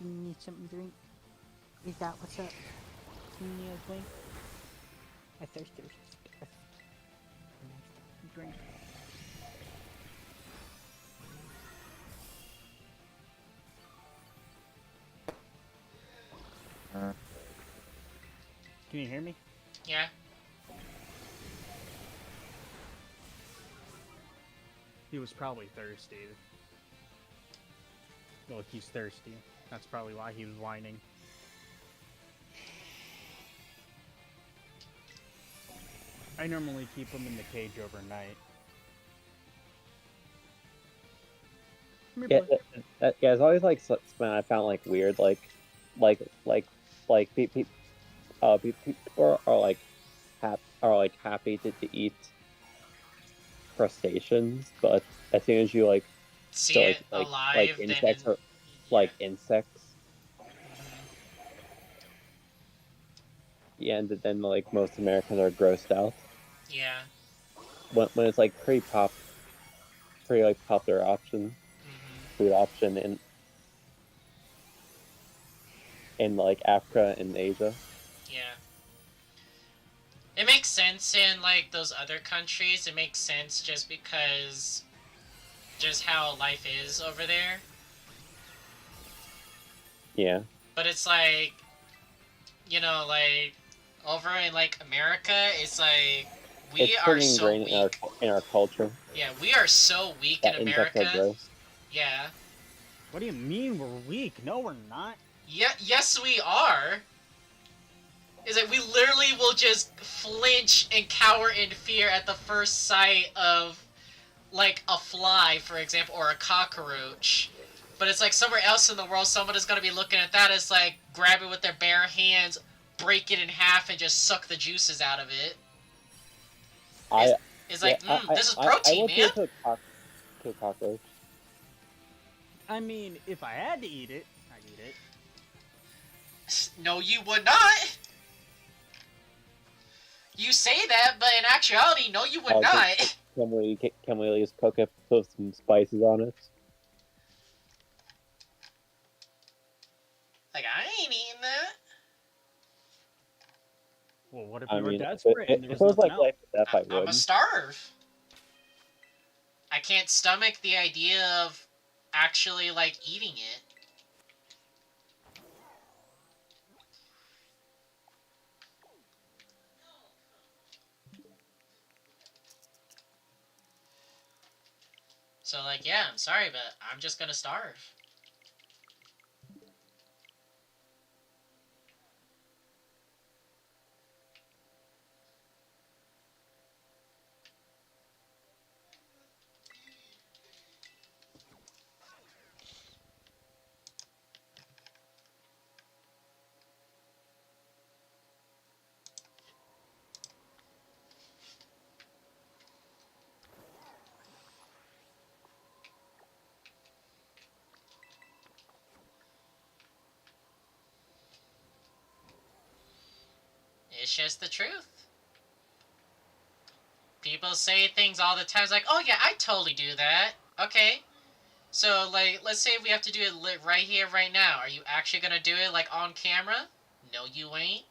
Speaker 4: You need something to drink? Is that what's up? You need a drink? I thirsty. Drink. Can you hear me?
Speaker 1: Yeah.
Speaker 4: He was probably thirsty. Look, he's thirsty. That's probably why he was whining. I normally keep him in the cage overnight. Come here,
Speaker 3: Yeah,
Speaker 4: bud.
Speaker 3: yeah. It's always like something I found like weird, people are like happy to eat crustaceans, but as soon as you
Speaker 1: See it alive, then
Speaker 3: insects or insects, yeah, and then like most Americans are grossed out.
Speaker 1: Yeah.
Speaker 3: When it's like pretty popular option, food option in like Africa and Asia.
Speaker 1: Yeah. It makes sense in like those other countries. It makes sense just because just how life is over there.
Speaker 3: Yeah.
Speaker 1: But it's like, you know, like over in like America, it's like we are so weak
Speaker 3: in our culture.
Speaker 1: Yeah, we are so weak in America.
Speaker 3: Insects are gross.
Speaker 1: Yeah.
Speaker 4: What do you mean we're weak? No, we're not.
Speaker 1: Yeah, yes we are. Is that we literally will just flinch and cower in fear at the first sight of like a fly, for example, or a cockroach. But it's like somewhere else in the world, someone is going to be looking at that as like grab it with their bare hands, break it in half, and just suck the juices out of it. It's like, this is protein,
Speaker 3: I would
Speaker 1: man.
Speaker 3: to a cockroach.
Speaker 4: I mean, if I had to eat it, I'd eat it.
Speaker 1: No, you would not. You say that, but in actuality, no, you would not.
Speaker 3: Can we at least cook it, put some spices on it?
Speaker 1: Like, I ain't eating that.
Speaker 4: Well, what if you were desperate and there
Speaker 3: if
Speaker 4: was
Speaker 3: it was like
Speaker 4: nothing
Speaker 3: life or death, I
Speaker 1: I'm
Speaker 3: would.
Speaker 1: a starve. I can't stomach the idea of actually, like, eating it. So, like, yeah, I'm sorry, but I'm just gonna starve. It's just the truth. People say things all the time. It's like, oh yeah, I totally do that. Okay. So, like, let's say we have to do it right here, right now. Are you actually gonna do it, like, on camera? No, you ain't.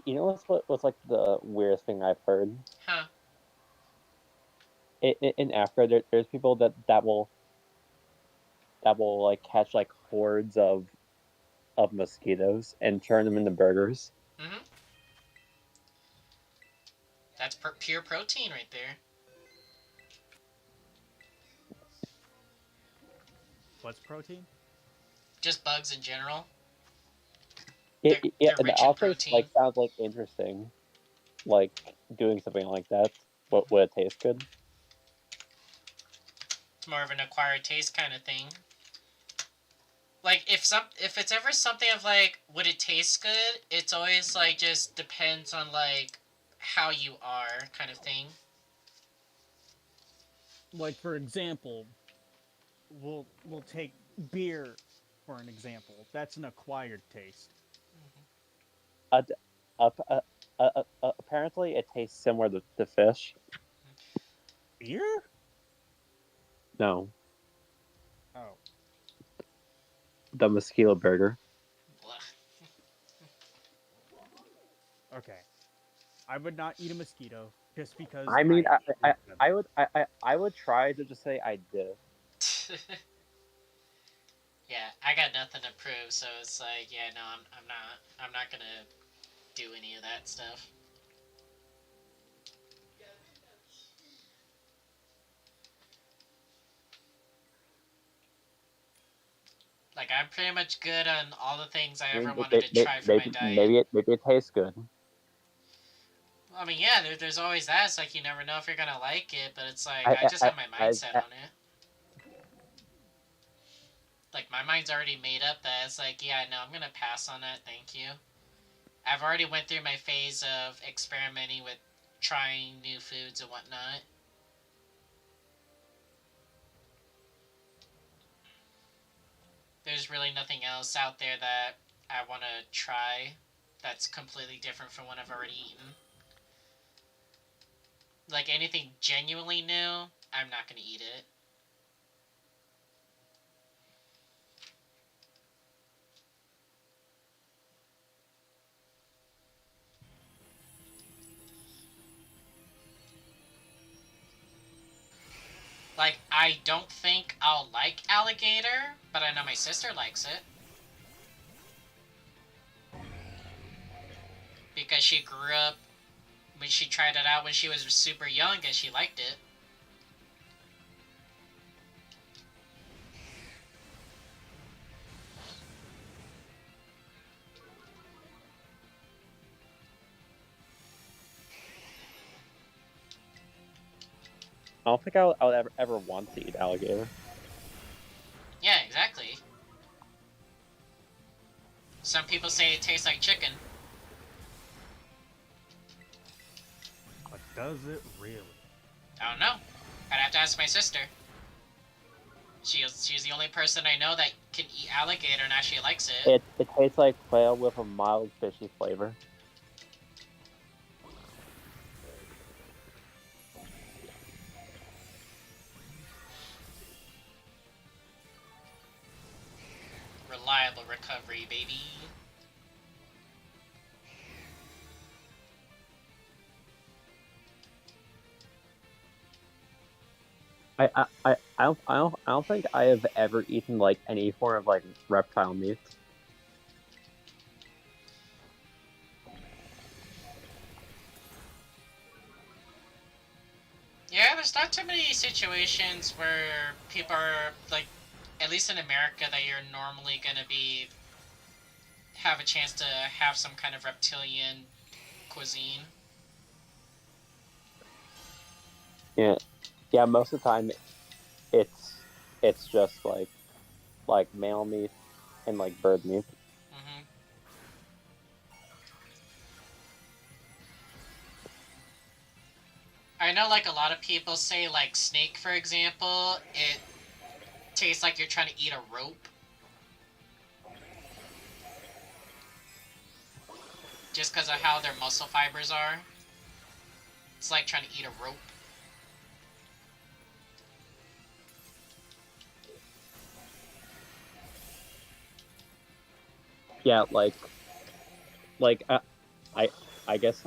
Speaker 3: You know what's like the weirdest thing I've heard?
Speaker 1: Huh.
Speaker 3: In Africa, there's people that will like catch like hordes of mosquitoes and turn them into burgers.
Speaker 1: Mm-hmm. That's pure protein right there.
Speaker 4: What's protein?
Speaker 1: Just bugs in general.
Speaker 3: They're
Speaker 1: rich in
Speaker 3: also
Speaker 1: protein.
Speaker 3: like sounds like interesting. Like doing something like that, what would it taste good?
Speaker 1: It's more of an acquired taste kind of thing. Like if it's ever something of like would it taste good, it's always like just depends on like how you are kind of thing.
Speaker 4: Like for example, we'll take beer for an example. That's an acquired taste.
Speaker 3: Uh, apparently, it tastes similar to fish.
Speaker 4: Beer?
Speaker 3: No,
Speaker 4: Oh.
Speaker 3: the mosquito burger.
Speaker 4: Okay. I would not eat a mosquito just because
Speaker 3: I mean,
Speaker 4: hate them.
Speaker 3: I would try to just say I did.
Speaker 1: Yeah, I got nothing to prove, so it's like, yeah, no, I'm not gonna do any of that stuff. Like, I'm pretty much good on all the things I ever wanted to try for my diet.
Speaker 3: Maybe it tastes good.
Speaker 1: I mean, yeah, there's always that. It's like you never know if you're gonna like it, but it's like I just have my mindset on it. Like, my mind's already made up that it's like, yeah, no, I'm gonna pass on that, thank you. I've already went through my phase of experimenting with trying new foods and whatnot. There's really nothing else out there that I want to try that's completely different from what I've already eaten. Like, anything genuinely new, I'm not going to eat it. Like, I don't think I'll like alligator, but I know my sister likes it. Because she grew up, when she tried it out when she was super young and she liked it.
Speaker 3: I don't think I would ever want to eat alligator.
Speaker 1: Yeah, exactly. Some people say it tastes like chicken.
Speaker 4: But does it really?
Speaker 1: I don't know. I'd have to ask my sister. She's the only person I know that can eat alligator and actually likes it.
Speaker 3: It tastes like quail with a mild fishy flavor.
Speaker 1: Reliable recovery, baby.
Speaker 3: I don't think I have ever eaten like any form of like reptile meat.
Speaker 1: Yeah, there's not too many situations where people are, like, at least in America, that you're normally gonna have a chance to have some kind of reptilian cuisine.
Speaker 3: Yeah, most of the time it's just like male meat and like bird meat.
Speaker 1: Mm-hmm. I know, like, a lot of people say, like, snake, for example, it tastes like you're trying to eat a rope. Just because of how their muscle fibers are. It's like trying to eat a rope.
Speaker 3: Yeah, like I I guess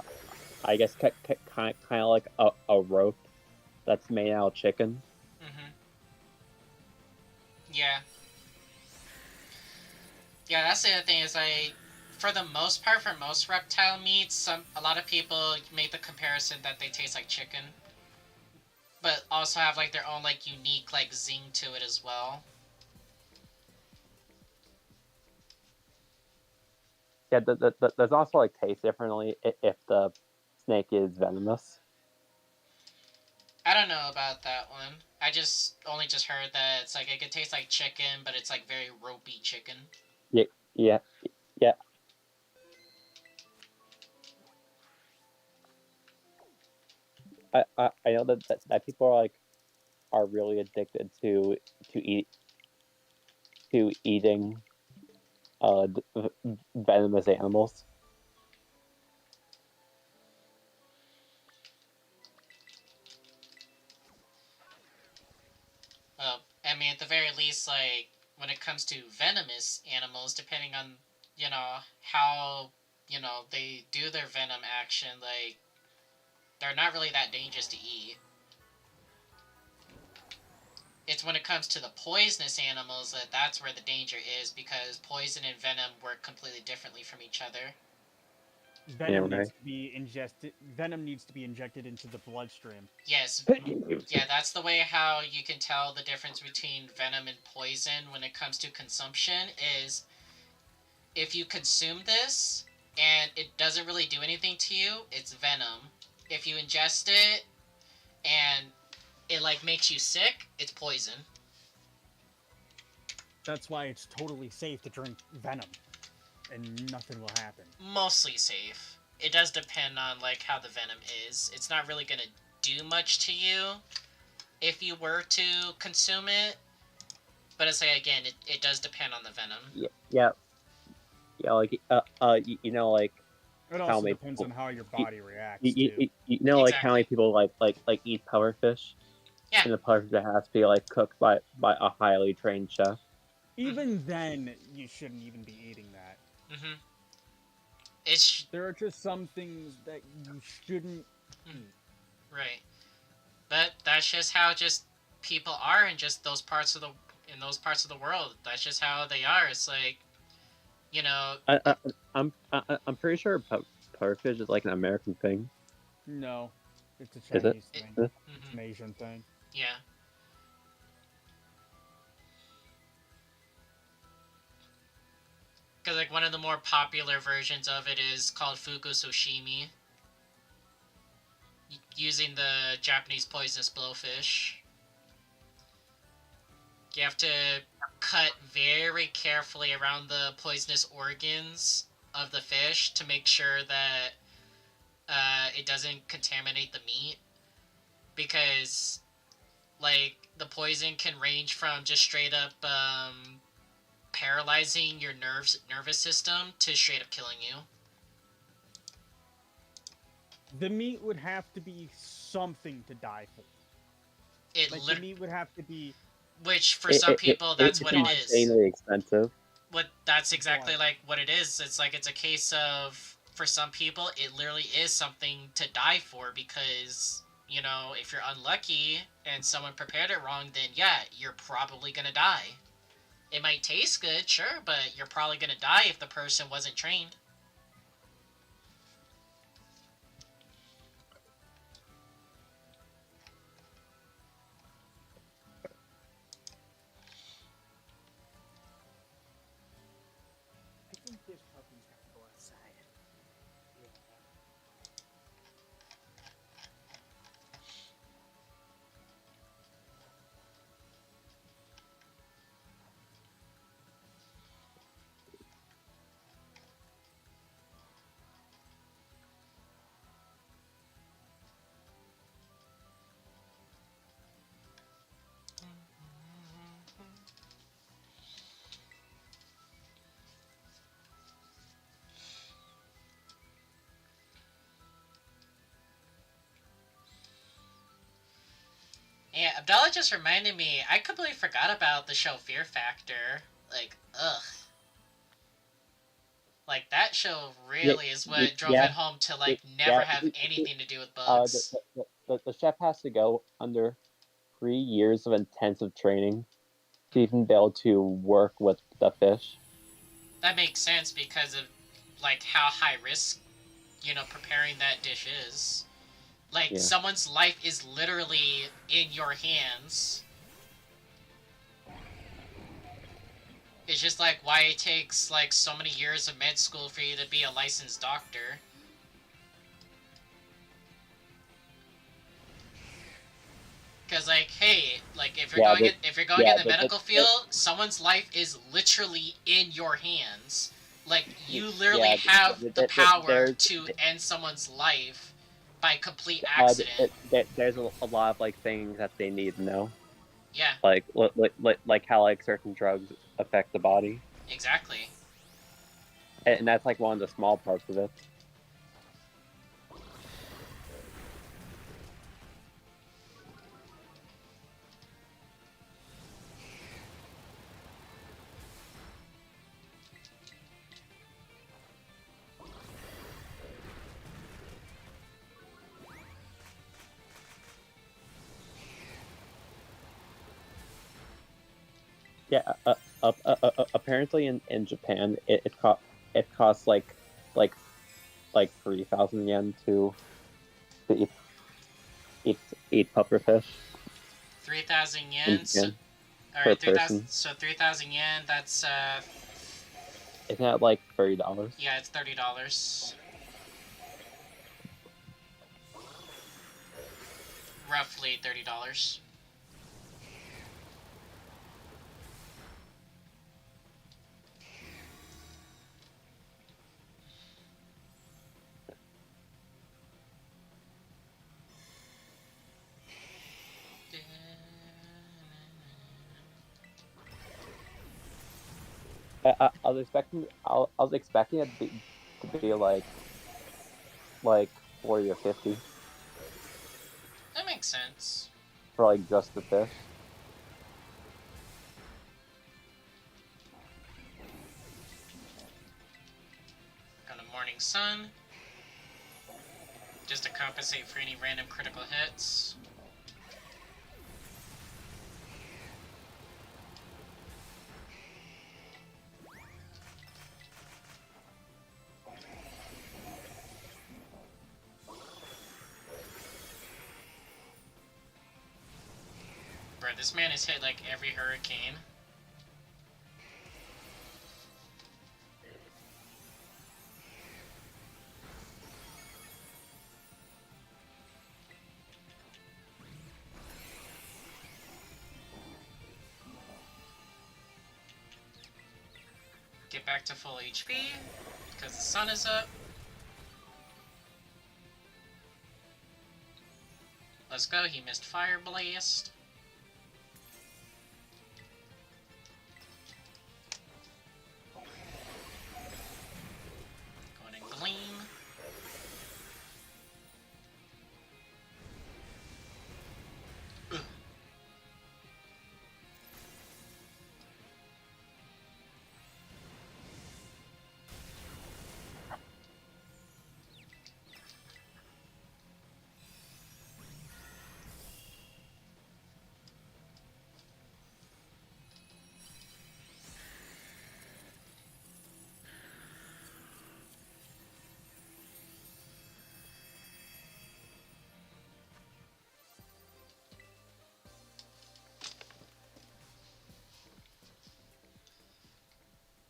Speaker 3: kind of like a rope that's made out of chicken.
Speaker 1: Mm-hmm. Yeah. Yeah, that's the other thing is, like, for the most part, for most reptile meats, a lot of people make the comparison that they taste like chicken, but also have like their own like unique like zing to it as well.
Speaker 3: Yeah, there's also like taste differently if the snake is venomous.
Speaker 1: I don't know about that one. I only just heard that it's like it could taste like chicken, but it's like very ropey chicken.
Speaker 3: Yeah, yeah, yeah. I know that people are really addicted to eating venomous animals.
Speaker 1: Well, I mean, at the very least, like when it comes to venomous animals, depending on how they do their venom action, like they're not really that dangerous to eat. It's when it comes to the poisonous animals that's where the danger is, because poison and venom work completely differently from each other.
Speaker 4: Venom
Speaker 3: right.
Speaker 4: needs to be ingested. Venom needs to be injected into the bloodstream.
Speaker 1: Yes, yeah, that's the way how you can tell the difference between venom and poison when it comes to consumption is if you consume this and it doesn't really do anything to you, it's venom. If you ingest it and it like makes you sick, it's poison.
Speaker 4: That's why it's totally safe to drink venom, and nothing will happen.
Speaker 1: Mostly safe. It does depend on like how the venom is. It's not really gonna do much to you if you were to consume it. But I say again, it does depend on the venom.
Speaker 3: Yeah, like like
Speaker 4: It
Speaker 3: how
Speaker 4: also
Speaker 3: many
Speaker 4: depends
Speaker 3: people,
Speaker 4: on how your body reacts too.
Speaker 3: like how many people like eat pufferfish.
Speaker 1: Yeah.
Speaker 3: And the pufferfish has to be like cooked by a highly trained chef.
Speaker 4: Even then, you shouldn't even be eating that.
Speaker 1: Mm-hmm.
Speaker 4: There are just some things that you shouldn't eat.
Speaker 1: Right. But that's just how just people are in just those parts of the world. That's just how they are. It's like,
Speaker 3: I'm pretty sure pufferfish is like an American thing.
Speaker 4: No, it's a
Speaker 3: Is it?
Speaker 4: Chinese thing.
Speaker 3: Is it?
Speaker 4: It's an Asian thing.
Speaker 1: Yeah. Because like one of the more popular versions of it is called fugu sashimi, using the Japanese poisonous blowfish. You have to cut very carefully around the poisonous organs of the fish to make sure that it doesn't contaminate the meat, because like the poison can range from just straight up paralyzing your nervous system to straight up killing you.
Speaker 4: The meat would have to be something to die for. The meat would have to be.
Speaker 1: Which for some people that's what it is.
Speaker 3: It's insanely expensive.
Speaker 1: That's exactly like what it is. It's like it's a case of, for some people it literally is something to die for, because if you're unlucky and someone prepared it wrong, then yeah, you're probably gonna die. It might taste good, sure, but you're probably gonna die if the person wasn't trained.
Speaker 4: I think this puppy's got to go outside.
Speaker 1: Yeah, Abdallah just reminded me, I completely forgot about the show Fear Factor. Like, ugh. Like, that show really is what drove it home to, like, never have anything to do with bugs.
Speaker 3: The chef has to go under 3 years of intensive training to even be able to work with the fish.
Speaker 1: That makes sense because of, like, how high risk, preparing that dish is. Like, someone's life is literally in your hands. It's just like why it takes, like, so many years of med school for you to be a licensed doctor. Because like, hey, like if you're
Speaker 3: Yeah,
Speaker 1: going if you're going in the
Speaker 3: but
Speaker 1: medical field, someone's life is literally in your hands. Like you literally have the power to end someone's life by complete accident.
Speaker 3: there's a lot of like things that they need to know,
Speaker 1: Yeah,
Speaker 3: like how like certain drugs affect the body,
Speaker 1: exactly.
Speaker 3: and that's like one of the small parts of it. Yeah, apparently in Japan it costs like 3,000 yen to eat pufferfish
Speaker 1: 3,000
Speaker 3: in
Speaker 1: yen. So,
Speaker 3: Japan
Speaker 1: all
Speaker 3: per
Speaker 1: right, 3,000.
Speaker 3: person.
Speaker 1: So 3,000 yen. That's
Speaker 3: Isn't that like $30?
Speaker 1: yeah, it's $30. Roughly $30.
Speaker 3: I was expecting it to be like 40 or 50
Speaker 1: That makes sense.
Speaker 3: for like just the fish.
Speaker 1: Got a morning sun. Just to compensate for any random critical hits. Bro, this man has hit like every hurricane. Get back to full HP, because the sun is up. Let's go, he missed Fire Blast. Going in Gleam. Ugh.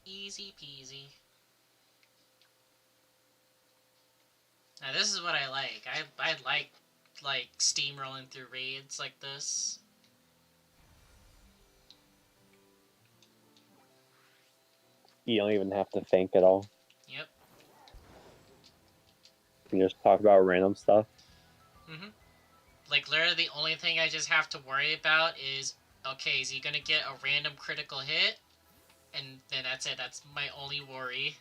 Speaker 1: Easy peasy. Now this is what I like. I like steamrolling through raids like this.
Speaker 3: You don't even have to think at all.
Speaker 1: Yep.
Speaker 3: You can just talk about random stuff.
Speaker 1: Mm-hmm. Like, literally the only thing I just have to worry about is, okay, is he gonna get a random critical hit? And then that's it. That's my only worry.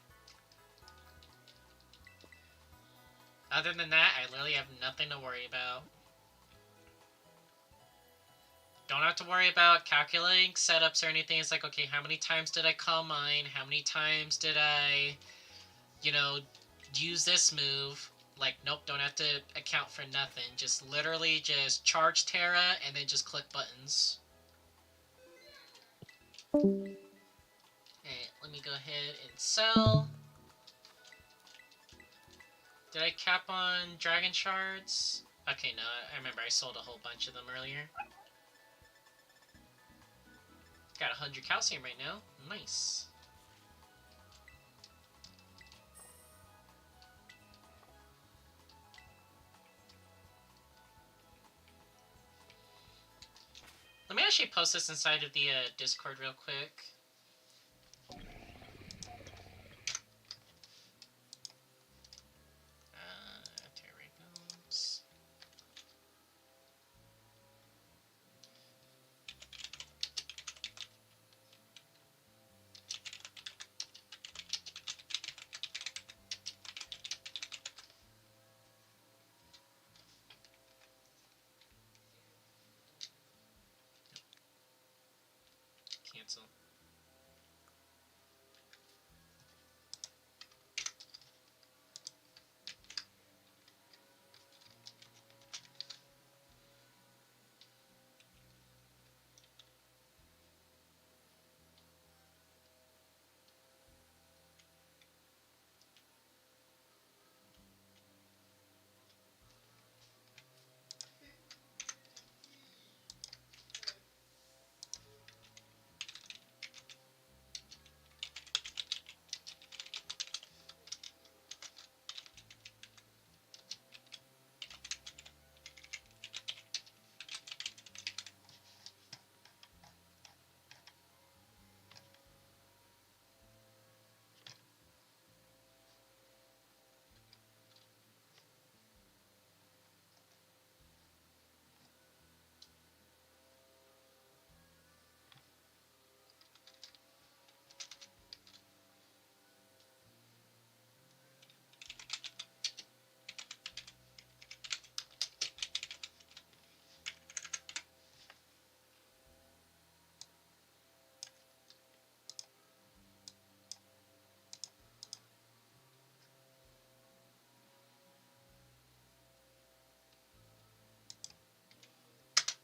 Speaker 1: Other than that, I literally have nothing to worry about. Don't have to worry about calculating setups or anything. It's like, okay, how many times did I call mine? How many times did I, use this move? Like, nope, don't have to account for nothing. Just literally just charge Tera and then just click buttons. Okay, let me go ahead and sell. Did I cap on Dragon Shards? Okay, no, I remember I sold a whole bunch of them earlier. Got 100 calcium right now. Nice. actually post this inside of the Discord real quick. There we go. Cancel.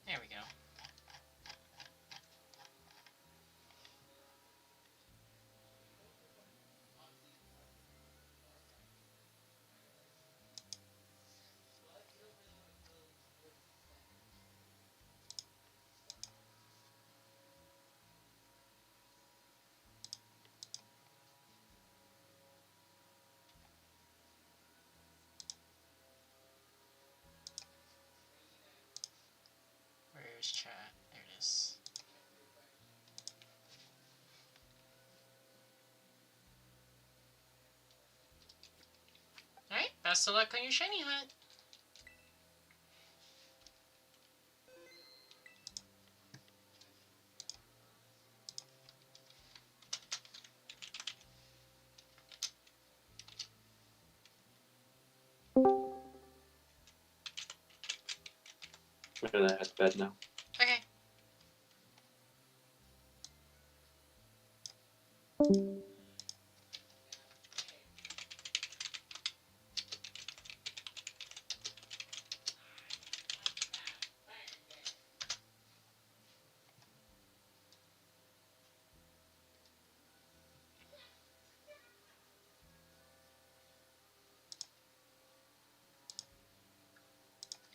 Speaker 1: There we go. Where's chat? There it is. Alright, best of luck on your shiny hunt.
Speaker 5: I'm gonna head to bed now.
Speaker 1: Okay.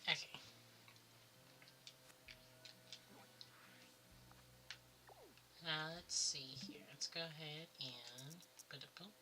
Speaker 1: Okay. Let's see here. Let's go ahead and put a bump.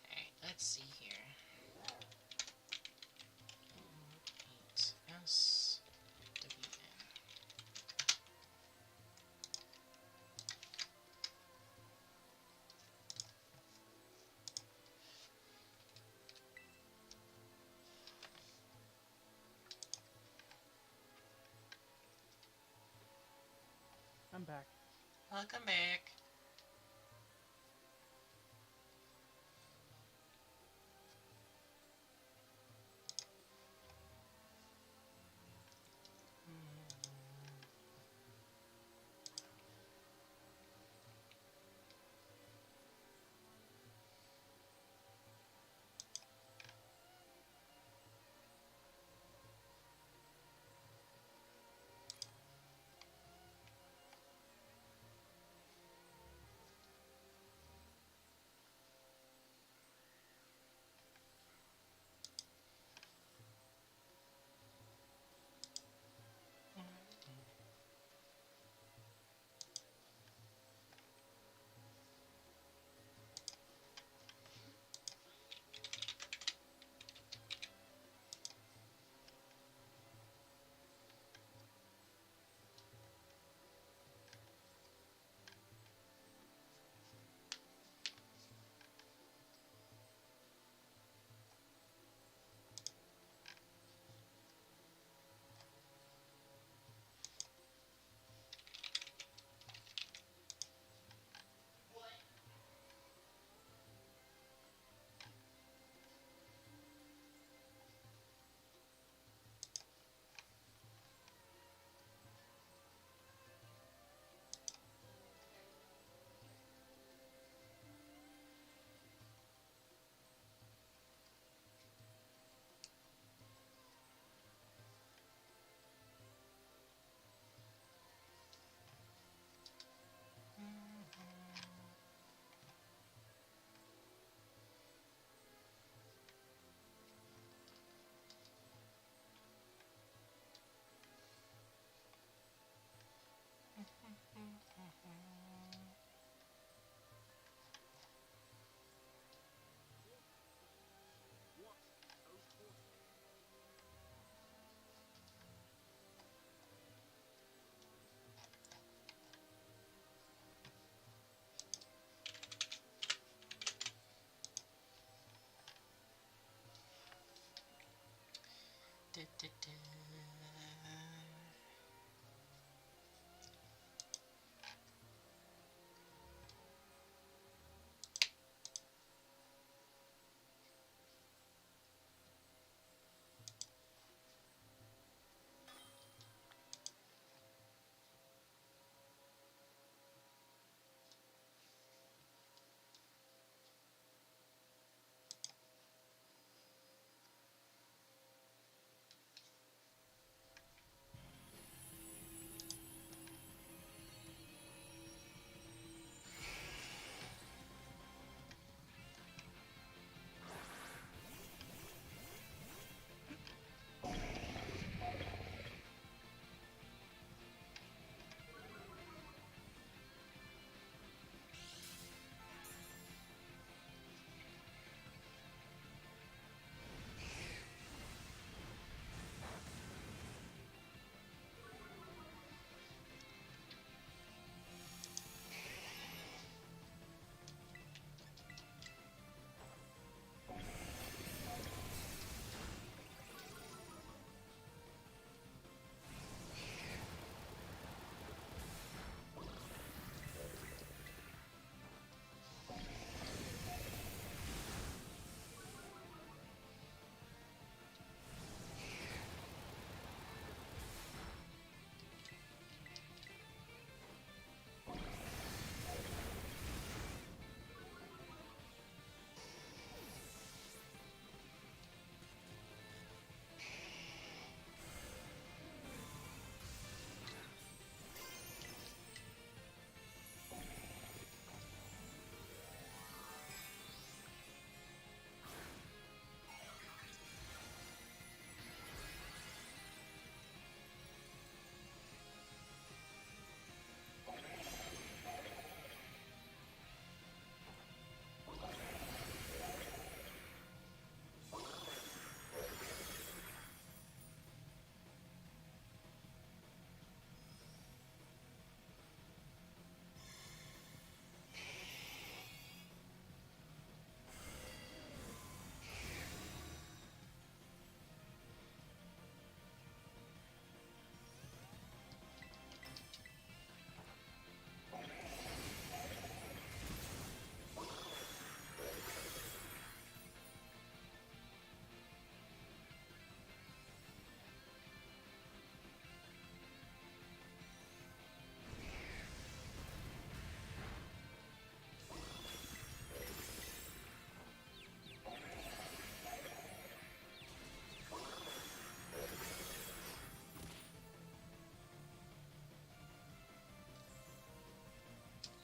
Speaker 1: Alright, let's see here. 8S WN.
Speaker 4: I'm back.
Speaker 1: Welcome back.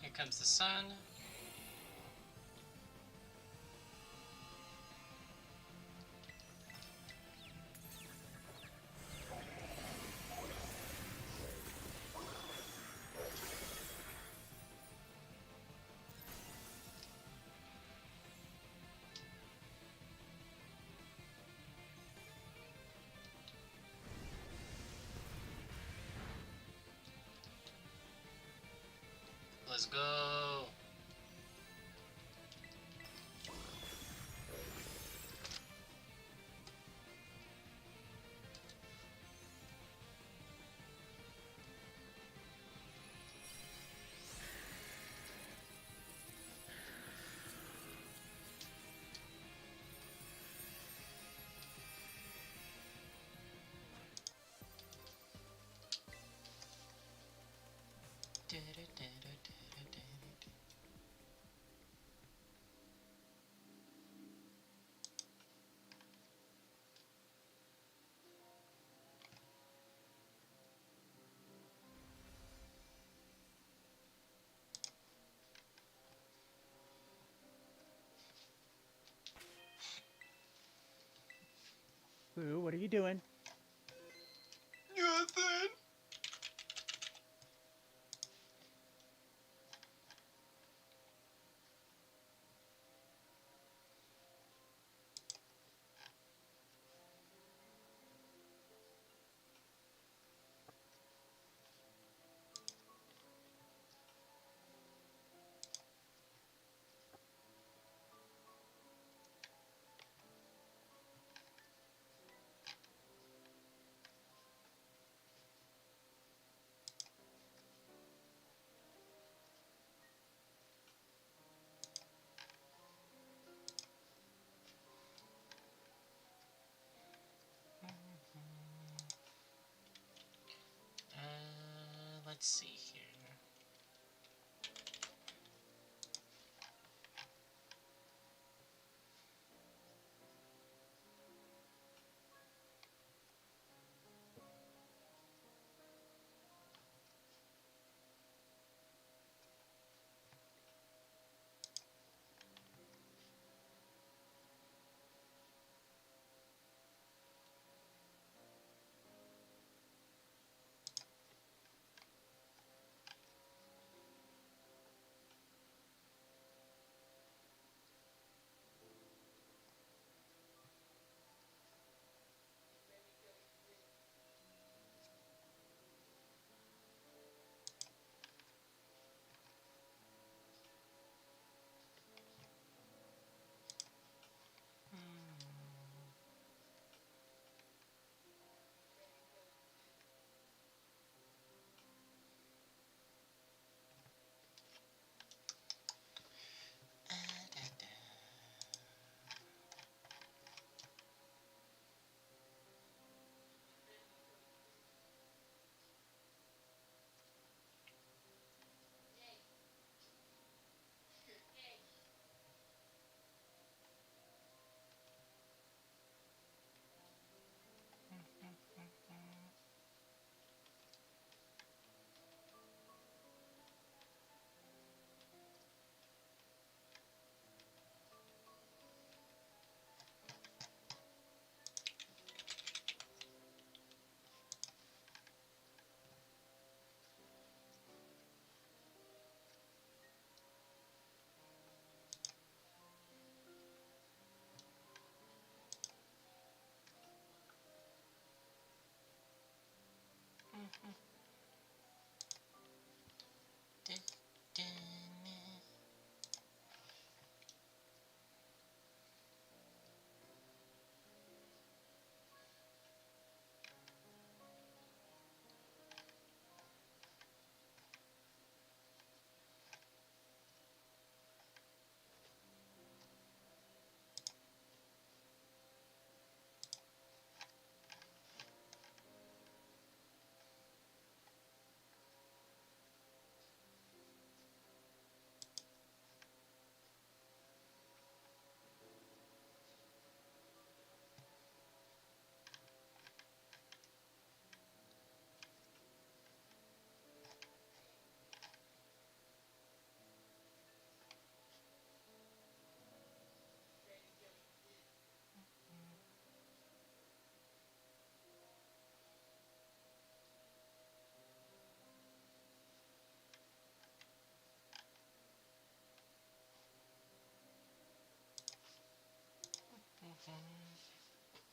Speaker 1: Here comes the sun. Let's go.
Speaker 4: Boo, what are you doing?
Speaker 1: Nothing. Let's see here.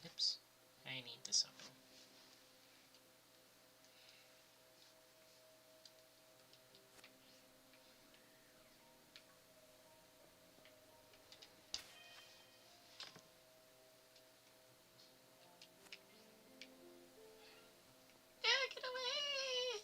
Speaker 1: Oops. I need this open. Yeah, get away!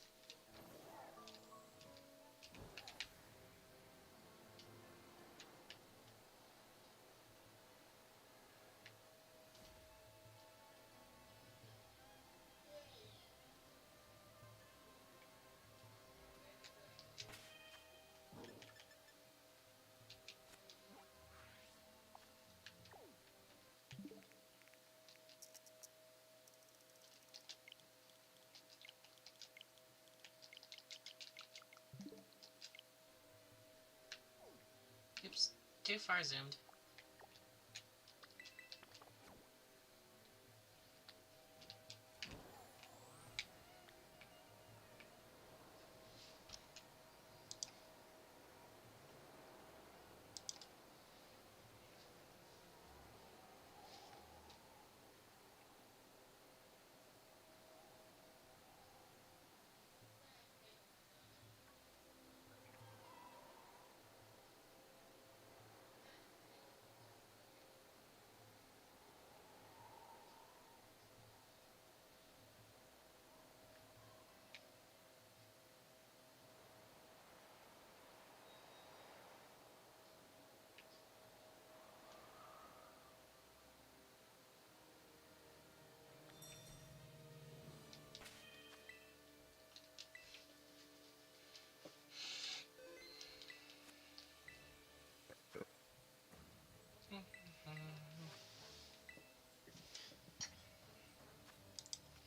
Speaker 1: Oops. Too far zoomed.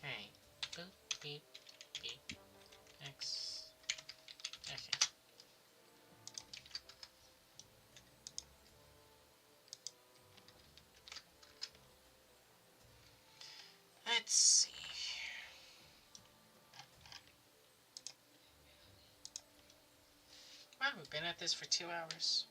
Speaker 1: Hey. Boop, beep, beep. X. Okay. Let's see. Wow, we've been at this for 2 hours.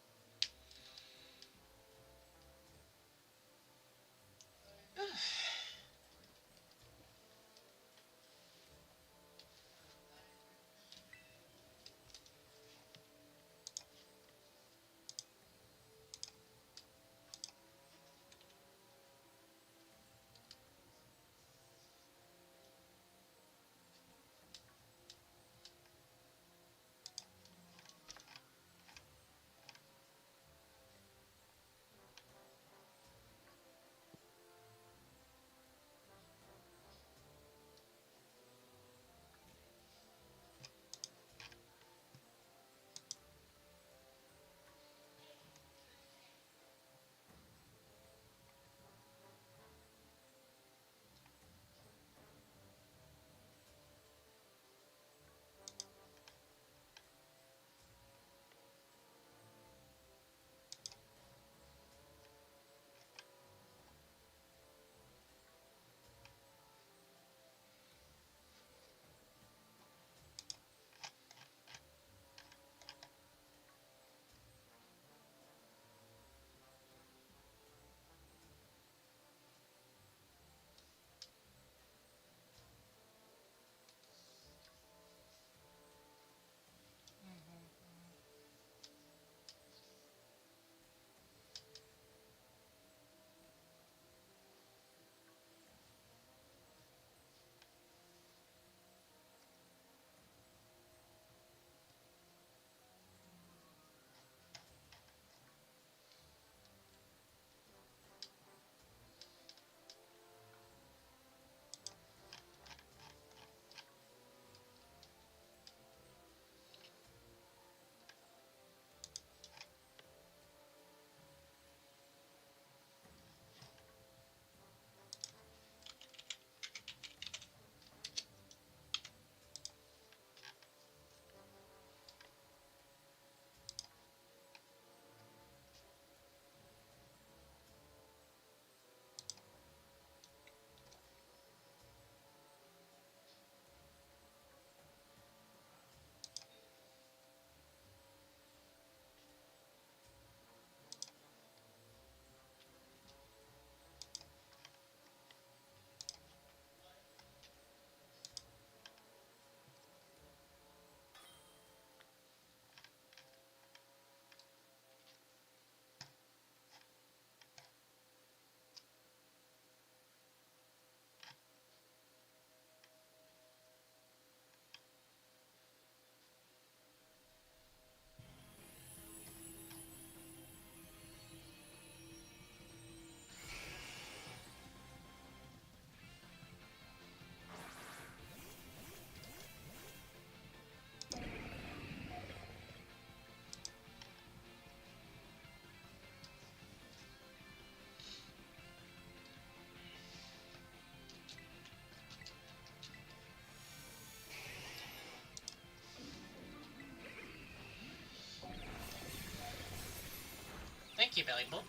Speaker 1: Thank you, Belly Bolt.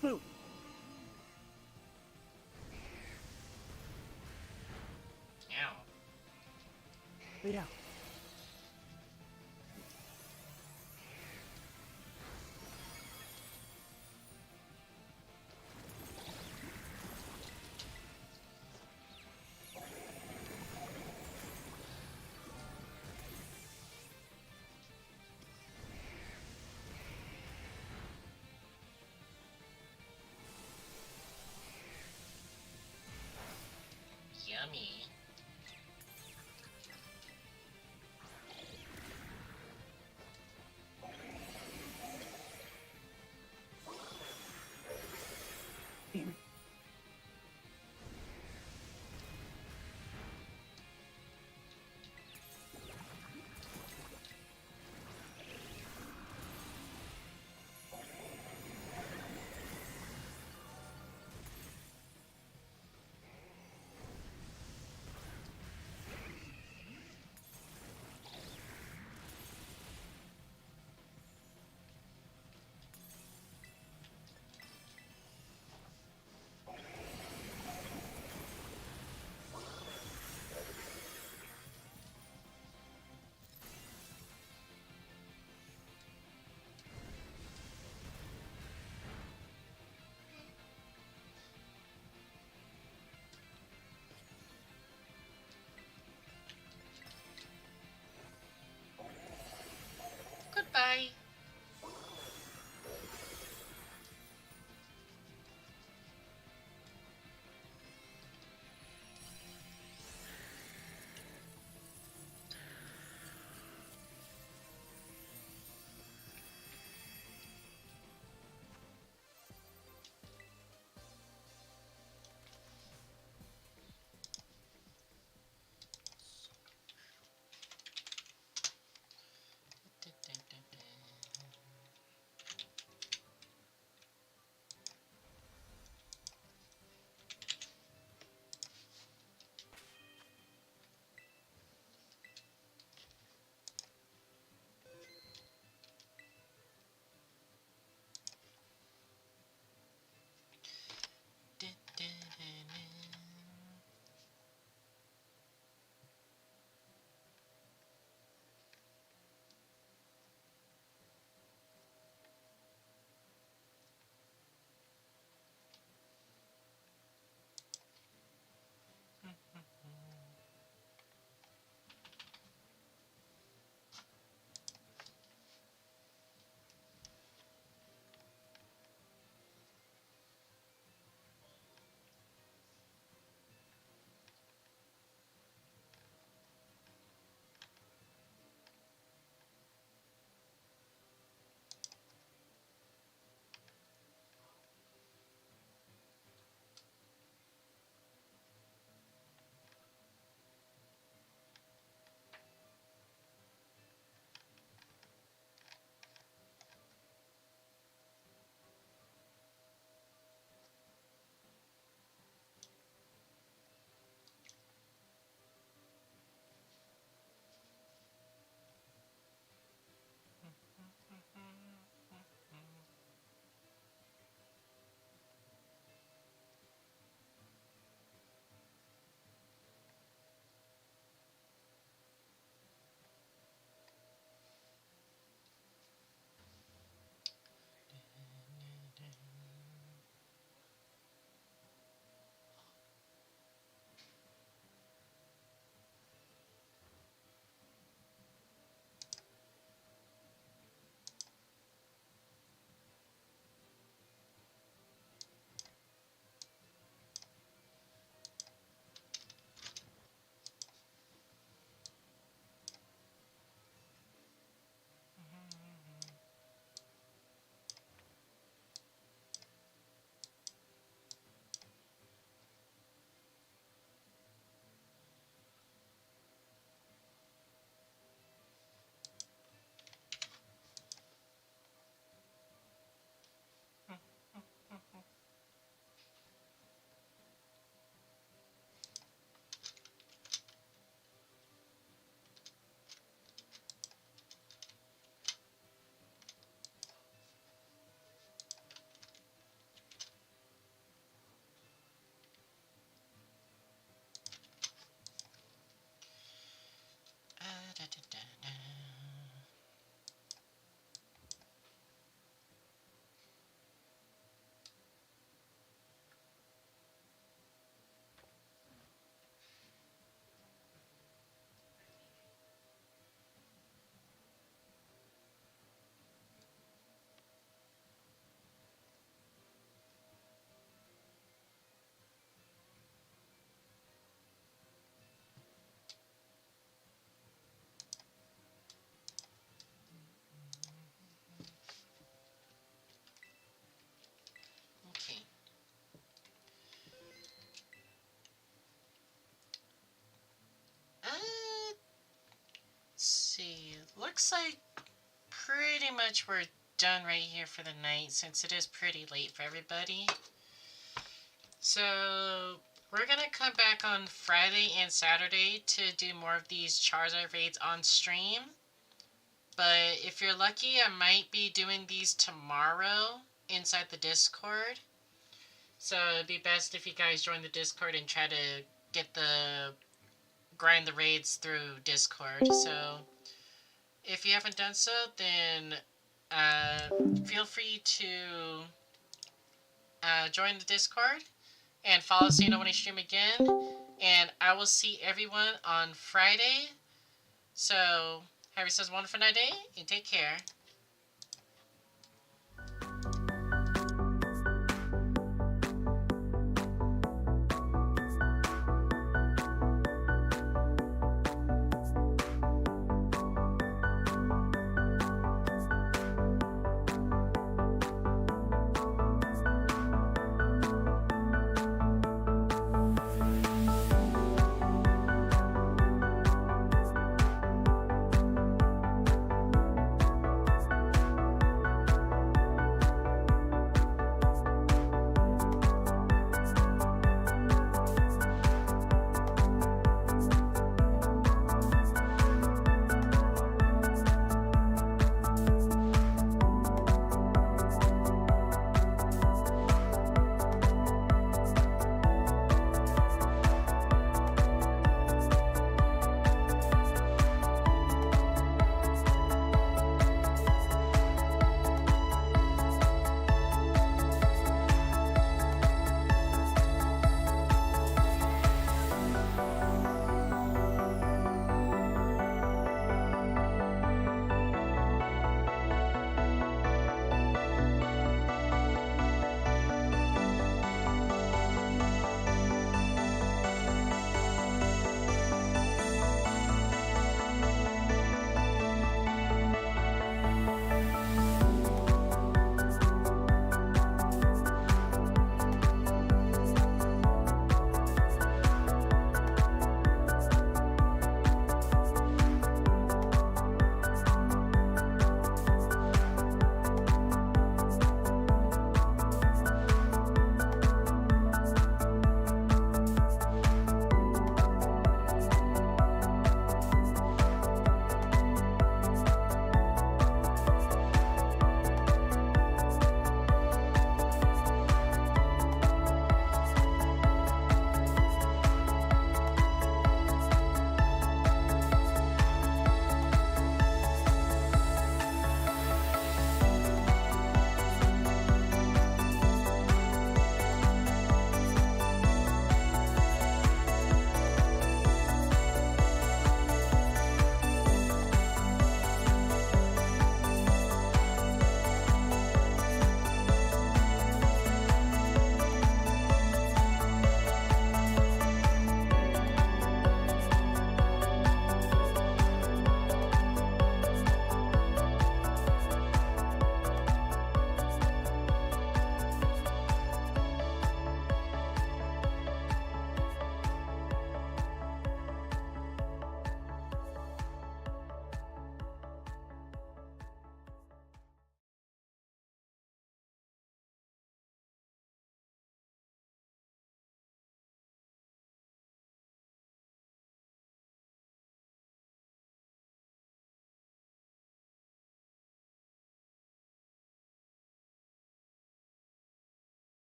Speaker 4: Boo!
Speaker 1: Ow.
Speaker 4: Lay down.
Speaker 1: Yummy.
Speaker 4: Damn it.
Speaker 1: Goodbye. looks like pretty much we're done right here for the night, since it is pretty late for everybody. So we're gonna come back on Friday and Saturday to do more of these Charizard raids on stream. But if you're lucky, I might be doing these tomorrow inside the Discord. So it'd be best if you guys join the Discord and try to grind the raids through Discord. So if you haven't done so, then feel free to join the Discord and follow so you know when I stream again. And I will see everyone on Friday. So have yourselves a wonderful night and take care.